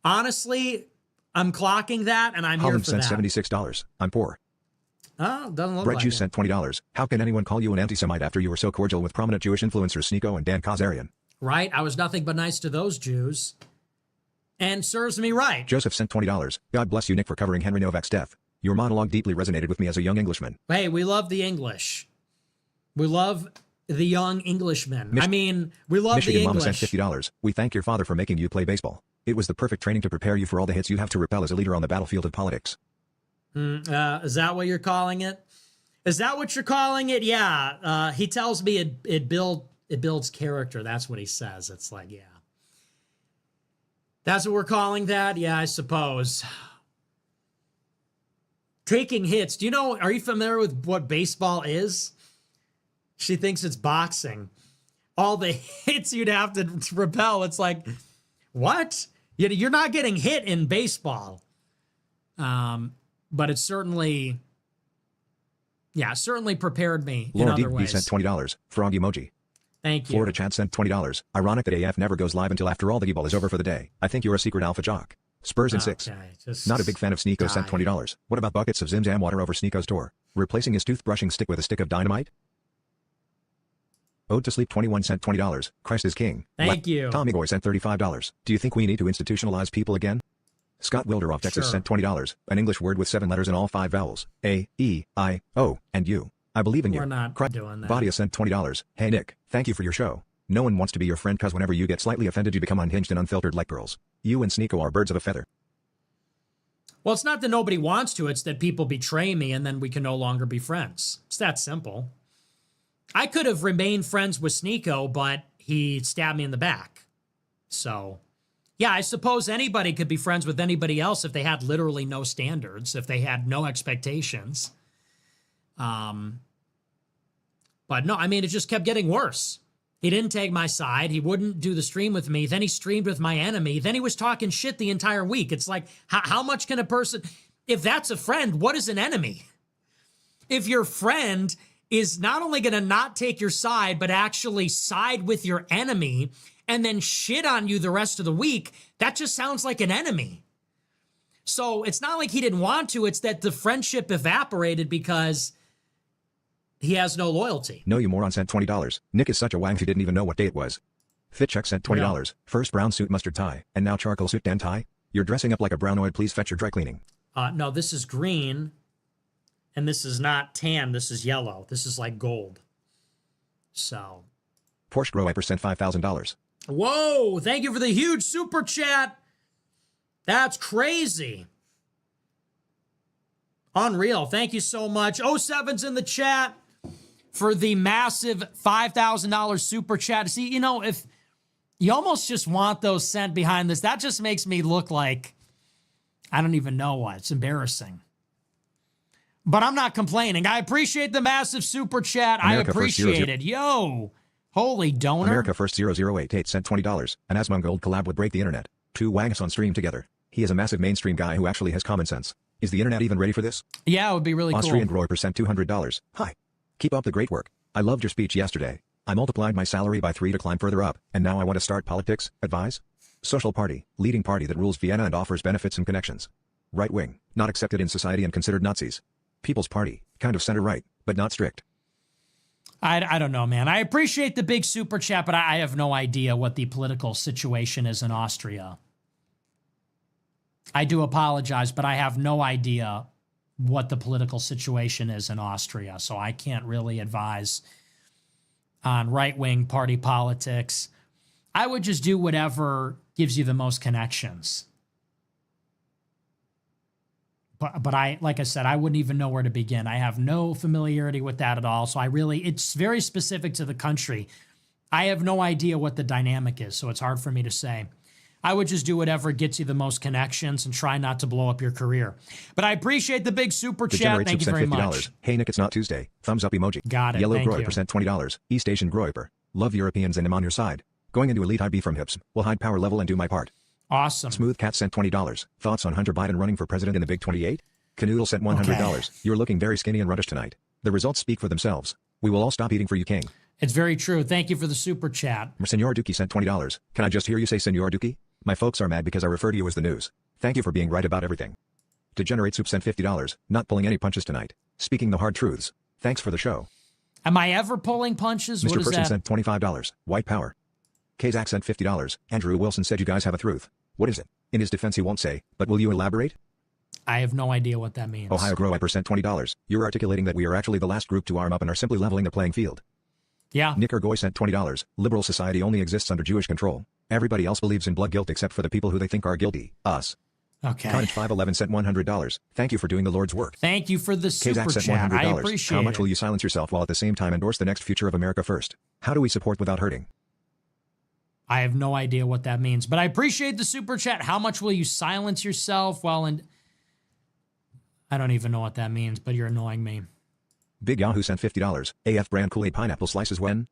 Honestly, I'm clocking that, and I'm Holland here for sent that. $76. I'm poor. Oh, doesn't look Bread like Juice it. sent $20. How can anyone call you an anti-Semite after you were so cordial with prominent Jewish influencers Sneeko and Dan Kazarian? Right? I was nothing but nice to those Jews. And serves me right. Joseph sent $20. God bless you, Nick, for covering Henry Novak's death. Your monologue deeply resonated with me as a young Englishman. Hey, we love the English. We love the young Englishmen. We love Michigan the Mama sent English. $50. We thank your father for making you play baseball. It was the perfect training to prepare you for all the hits you have to repel as a leader on the battlefield of politics. Is that what you're calling it? Is that what you're calling it? Yeah. He tells me it builds character. That's what he says. It's like, yeah. That's what we're calling that? Yeah, I suppose. Taking hits. Are you familiar with what baseball is? She thinks it's boxing. All the hits you'd have to repel. It's like, what? You're not getting hit in baseball. But it certainly prepared me in Laura other DB ways. sent $20. Frog emoji. Thank you. Florida Chat sent $20. Ironic that AF never goes live until after all the e-ball is over for the day. I think you're a secret alpha jock. Spurs in 6. Okay, just Not a big fan of Sneeko sent die. $20. What about buckets of Zim Zam water over Sneeko's door? Replacing his toothbrushing stick with a stick of dynamite? Ode to Sleep 21 sent $20. Christ is king. Thank you. Tommy Boy sent $35. Do you think we need to institutionalize people again? Scott Wilder off Texas Sure. sent $20. An English word with 7 letters and all 5 vowels. A, E, I, O, and U. I believe in you. We're not Cry- doing that. Vadia sent $20. Hey Nick, thank you for your show. No one wants to be your friend cause whenever you get slightly offended you become unhinged and unfiltered like girls. You and Sneeko are birds of a feather. Well, it's not that nobody wants to. It's that people betray me and then we can no longer be friends. It's that simple. I could have remained friends with Sneeko, but he stabbed me in the back. So, yeah, I suppose anybody could be friends with anybody else if they had literally no standards, if they had no expectations. But no, it just kept getting worse. He didn't take my side. He wouldn't do the stream with me. Then he streamed with my enemy. Then he was talking shit the entire week. It's like, how much can a person, if that's a friend, what is an enemy? If your friend is not only going to not take your side, but actually side with your enemy and then shit on you the rest of the week, that just sounds like an enemy. So it's not like he didn't want to. It's that the friendship evaporated because he has no loyalty. No, you moron sent $20. Nick is such a wank he didn't even know what day it was. FitCheck sent $20. First brown suit mustard tie, and now charcoal suit Dan tie? You're dressing up like a brownoid, please fetch your dry cleaning. No, this is green, and this is not tan. This is yellow. This is like gold. So. Porsche Grow Wiper sent $5,000. Whoa, thank you for the huge super chat. That's crazy. Unreal. Thank you so much. 07's in the chat for the massive $5,000 super chat. See, you know, if you almost just want those sent behind this, that just makes me look like I don't even know what. It's embarrassing. But I'm not complaining. I appreciate the massive super chat. America I appreciate it. Yo, holy donor. America First 0088 sent $20. An Asmongold collab would break the internet. Two wangs on stream together. He is a massive mainstream guy who actually has common sense. Is the internet even ready for this? Yeah, it would be really Austrian cool. Grower sent $200. Hi. Keep up the great work. I loved your speech yesterday. I multiplied my salary by 3 to climb further up, and now I want to start politics. Advise? Social party, leading party that rules Vienna and offers benefits and connections. Right wing, not accepted in society and considered Nazis. People's Party, kind of center right, but not strict. I don't know, man. I appreciate the big super chat, but I have no idea what the political situation is in Austria. I do apologize, but I have no idea what the political situation is in Austria, so I can't really advise on right-wing party politics. I would just do whatever gives you the most connections. But I, like I said, I wouldn't even know where to begin. I have no familiarity with that at all. So it's very specific to the country. I have no idea what the dynamic is, so it's hard for me to say. I would just do whatever gets you the most connections and try not to blow up your career. But I appreciate the big super chat. Degenerate Thank you Soup very sent $50. much. Hey Nick, it's not Tuesday. Thumbs up emoji. Got it. Yellow Thank Grower you. sent $20. East Asian Grower. Love Europeans and I'm on your side. Going into Elite IB from hips. Will hide power level and do my part. Awesome. Smooth Cat sent $20. Thoughts on Hunter Biden running for president in the Big 28? Canoodle sent $100. Okay. You're looking very skinny and ruddish tonight. The results speak for themselves. We will all stop eating for you, King. It's very true. Thank you for the super chat. Senor Dookie sent $20. Can I just hear you say Senor Dookie? My folks are mad because I refer to you as the news. Thank you for being right about everything. Degenerate Soup sent $50. Not pulling any punches tonight. Speaking the hard truths. Thanks for the show. Am I ever pulling punches? What Mr. is Person that? sent $25. White power. Kazak sent $50. Andrew Wilson said you guys have a truth. What is it? In his defense he won't say, but will you elaborate? I have no idea what that means. Ohio Grow Wiper sent $20. You're articulating that we are actually the last group to arm up and are simply leveling the playing field. Yeah. Nick Ergoy sent $20. Liberal society only exists under Jewish control. Everybody else believes in blood guilt except for the people who they think are guilty. Us. Okay. Cottage 511 sent $100. Thank you for doing the Lord's work. Thank you for the super Kazak sent chat. $100. I appreciate How much it. will you silence yourself while at the same time endorse the next future of America first? How do we support without hurting? I have no idea what that means, but I appreciate the super chat. How much will you silence yourself while in... I don't even know what that means, but you're annoying me. Big Yahoo sent $50. AF brand Kool-Aid pineapple slices when?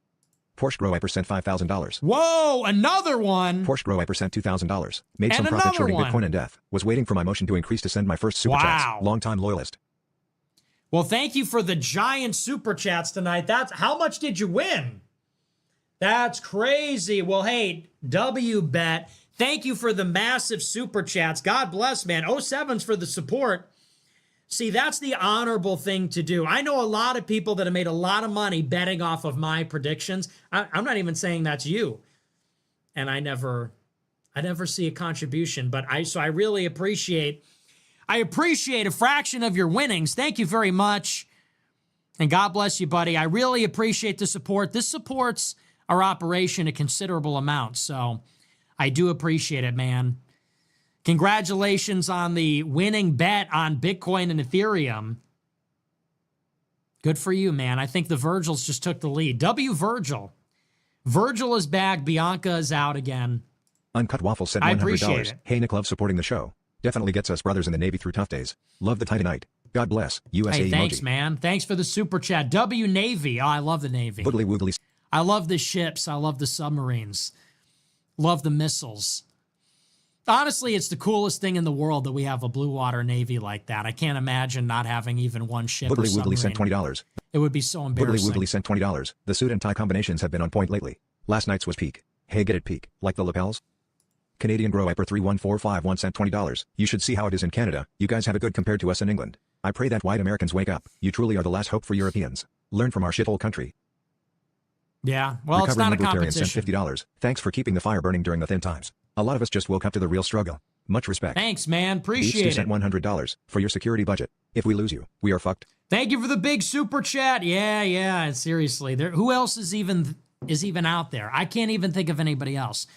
Porsche Grow Wiper sent $5,000. Whoa, another one. Porsche Grow Wiper sent $2,000. Made And some profit another shorting one. Bitcoin and death. Was waiting for my motion to increase to send my first super chats. Wow. Long-time loyalist. Well, thank you for the giant super chats tonight. That's how much did you win? That's crazy. Well, hey, WBet, thank you for the massive super chats. God bless, man. 07's for the support. See, that's the honorable thing to do. I know a lot of people that have made a lot of money betting off of my predictions. I'm not even saying that's you. And I never see a contribution, but I really appreciate a fraction of your winnings. Thank you very much. And God bless you, buddy. I really appreciate the support. This supports our operation a considerable amount. So I do appreciate it, man. Congratulations on the winning bet on Bitcoin and Ethereum. Good for you, man. I think the Virgils just took the lead. Virgil. Virgil is back. Bianca is out again. Uncut Waffle said I $100. appreciate it. Hey, Nick, love supporting the show. Definitely gets us brothers in the Navy through tough days. Love the Titanite. God bless. USA Hey, thanks, emoji. man. Thanks for the super chat. W Navy. Oh, I love the Navy. Boogly woogly. I love the ships. I love the submarines. Love the missiles. Honestly, it's the coolest thing in the world that we have a blue water Navy like that. I can't imagine not having even one ship or Boogly submarine. woogly sent $20. It would be so Boogly embarrassing. woogly sent $20. The suit and tie combinations have been on point lately. Last night's was peak. Hey, get it peak. Like the lapels? Canadian Grow Hyper 31451 cent $20. You should see how it is in Canada. You guys have it good compared to us in England. I pray that white Americans wake up. You truly are the last hope for Europeans. Learn from our shithole country. Yeah, well, it's Recovering not a Libertarian sent competition. $50. Thanks for keeping the fire burning during the thin times. A lot of us just woke up to the real struggle. Much respect. Thanks, man. Beats Appreciate sent it. $100 for your security budget. If we lose you, we are fucked. Thank you for the big super chat. Yeah. Seriously, who else is even out there? I can't even think of anybody else.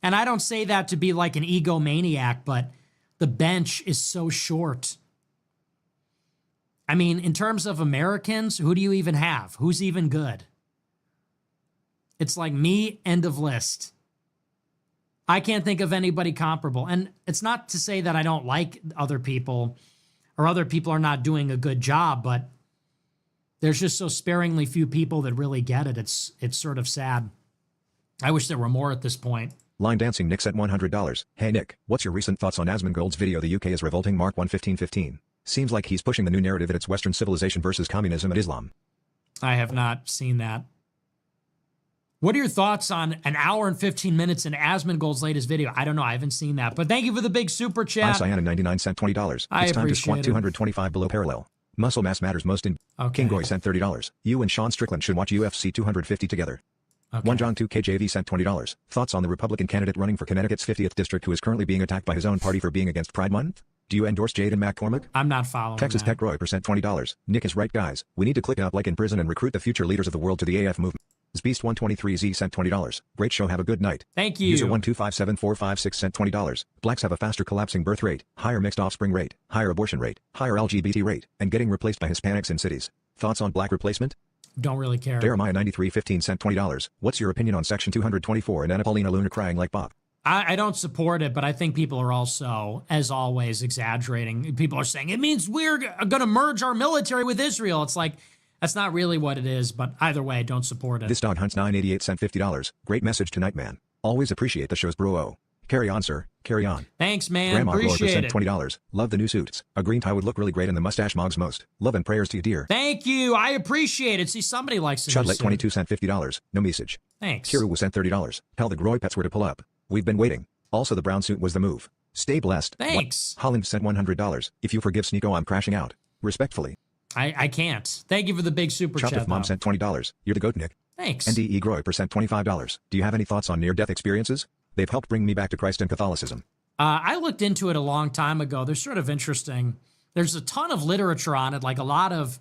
And I don't say that to be like an egomaniac, but the bench is so short. I mean, in terms of Americans, who do you even have? Who's even good? It's like me, end of list. I can't think of anybody comparable. And it's not to say that I don't like other people or other people are not doing a good job, but there's just so sparingly few people that really get it. It's sort of sad. I wish there were more at this point. Line Dancing Nick sent $100. Hey Nick, what's your recent thoughts on Asmongold's video The UK is revolting Mark 1:15:15? Seems like he's pushing the new narrative that it's Western civilization versus communism and Islam. I have not seen that. What are your thoughts on an hour and 15 minutes in Asmongold's latest video? I don't know. I haven't seen that. But thank you for the big super chat. Cyan 99 cent $20. I It's time to squat appreciate it. 225 below parallel. Muscle mass matters most in... Okay. King Goy sent $30. You and Sean Strickland should watch UFC 250 together. Okay. 1 John 2 KJV sent $20. Thoughts on the Republican candidate running for Connecticut's 50th district who is currently being attacked by his own party for being against Pride Month? Do you endorse Jaden McCormick? I'm not following Texas that. Tech Roy percent $20. Nick is right, guys. We need to click up like in prison and recruit the future leaders of the world to the AF movement. Beast 123Z sent $20. Great show, have a good night. Thank you. User 1257456 sent $20. Blacks have a faster collapsing birth rate, higher mixed offspring rate, higher abortion rate, higher LGBT rate, and getting replaced by Hispanics in cities. Thoughts on black replacement? Don't really care. Jeremiah 9315 sent $20. What's your opinion on Section 224 and Anna Paulina Luna crying like Bob? I don't support it, but I think people are also, as always, exaggerating. People are saying, it means we're going to merge our military with Israel. It's like, that's not really what it is, but either way, don't support it. This dog hunts 988 sent $50. Great message tonight, man. Always appreciate the shows, bro. Carry on, sir. Carry on. Thanks, man. Grandma Glover Appreciate sent it. $20. Love the new suits. A green tie would look really great in the mustache mogs most. Love and prayers to you, dear. Thank you. I appreciate it. See, somebody likes to Chudlet 22 sent $50. No message. Thanks. Kiru was sent $30. Tell the Groy pets where to pull up. We've been waiting. Also, the brown suit was the move. Stay blessed. Thanks. Holland sent $100. If you forgive Sneeko, I'm crashing out. Respectfully. I can't. Thank you for the big super Chop chat. if Mom though. sent $20. You're the goat, Nick. Thanks. NDE Groy percent $25. Do you have any thoughts on near-death experiences? They've helped bring me back to Christ and Catholicism. I looked into it a long time ago. They're sort of interesting. There's a ton of literature on it, like a lot of,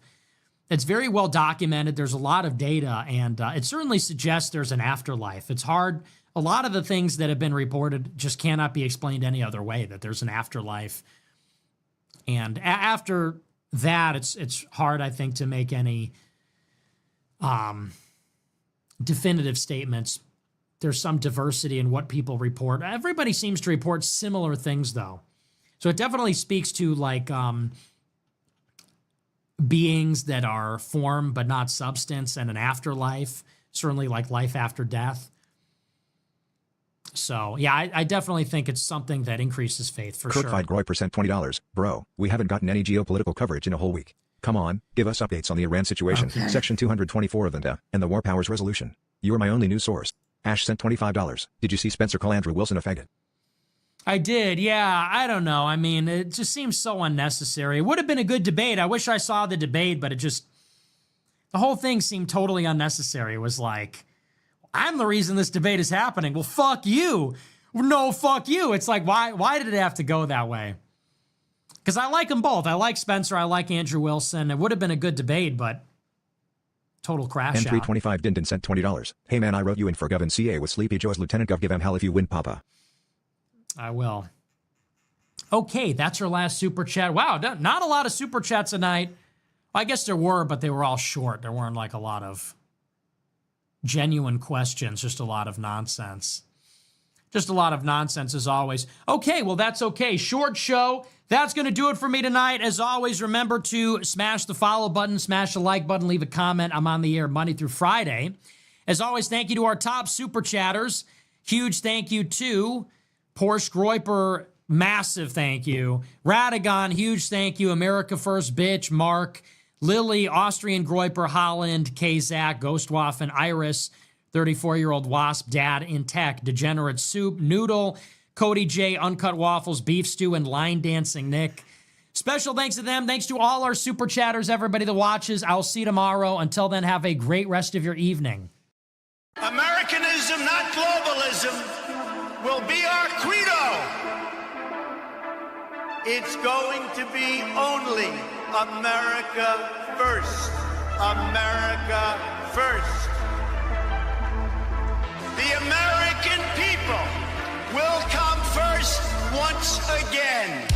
it's very well documented. There's a lot of data, and it certainly suggests there's an afterlife. It's hard. A lot of the things that have been reported just cannot be explained any other way, that there's an afterlife. And after that, it's hard, I think, to make any definitive statements. There's some diversity in what people report. Everybody seems to report similar things, though. So it definitely speaks to like beings that are form but not substance, and an afterlife, certainly like life after death. So yeah, I definitely think it's something that increases faith for sure. Kirkfied Groy percent $20. Bro, we haven't gotten any geopolitical coverage in a whole week. Come on, give us updates on the Iran situation, Okay. Section 224 of the and the War Powers Resolution. You are my only news source. Ash sent $25. Did you see Spencer call Andrew Wilson a faggot? I did, yeah. I don't know. I mean, it just seems so unnecessary. It would have been a good debate. I wish I saw the debate, but the whole thing seemed totally unnecessary. It was like, I'm the reason this debate is happening. Well, fuck you. No, fuck you. It's like, why did it have to go that way? Because I like them both. I like Spencer. I like Andrew Wilson. It would have been a good debate, but total crash out. N325 Dinton sent $20. Hey man, I wrote you in for Gov and CA with Sleepy Joe as Lieutenant Gov. Give him hell if you win, Papa. I will. Okay, that's our last super chat. Wow, not a lot of super chats tonight. I guess there were, but they were all short. There weren't like a lot of genuine questions, just a lot of nonsense. Just a lot of nonsense as always. Okay, well, that's okay. Short show. That's going to do it for me tonight. As always, remember to smash the follow button, smash the like button, leave a comment. I'm on the air Monday through Friday. As always, thank you to our top super chatters. Huge thank you to Porsche Groiper, massive thank you. Radagon, huge thank you. America First Bitch, Mark, Lily, Austrian Groiper, Holland, K-Zach, Ghostwaffen, Iris, 34-year-old Wasp, Dad in Tech, Degenerate Soup, Noodle, Cody J, Uncut Waffles, Beef Stew, and Line Dancing Nick. Special thanks to them. Thanks to all our super chatters, everybody that watches. I'll see you tomorrow. Until then, have a great rest of your evening. Americanism, not globalism, will be our credo. It's going to be only America first. America first. The American people will come first once again.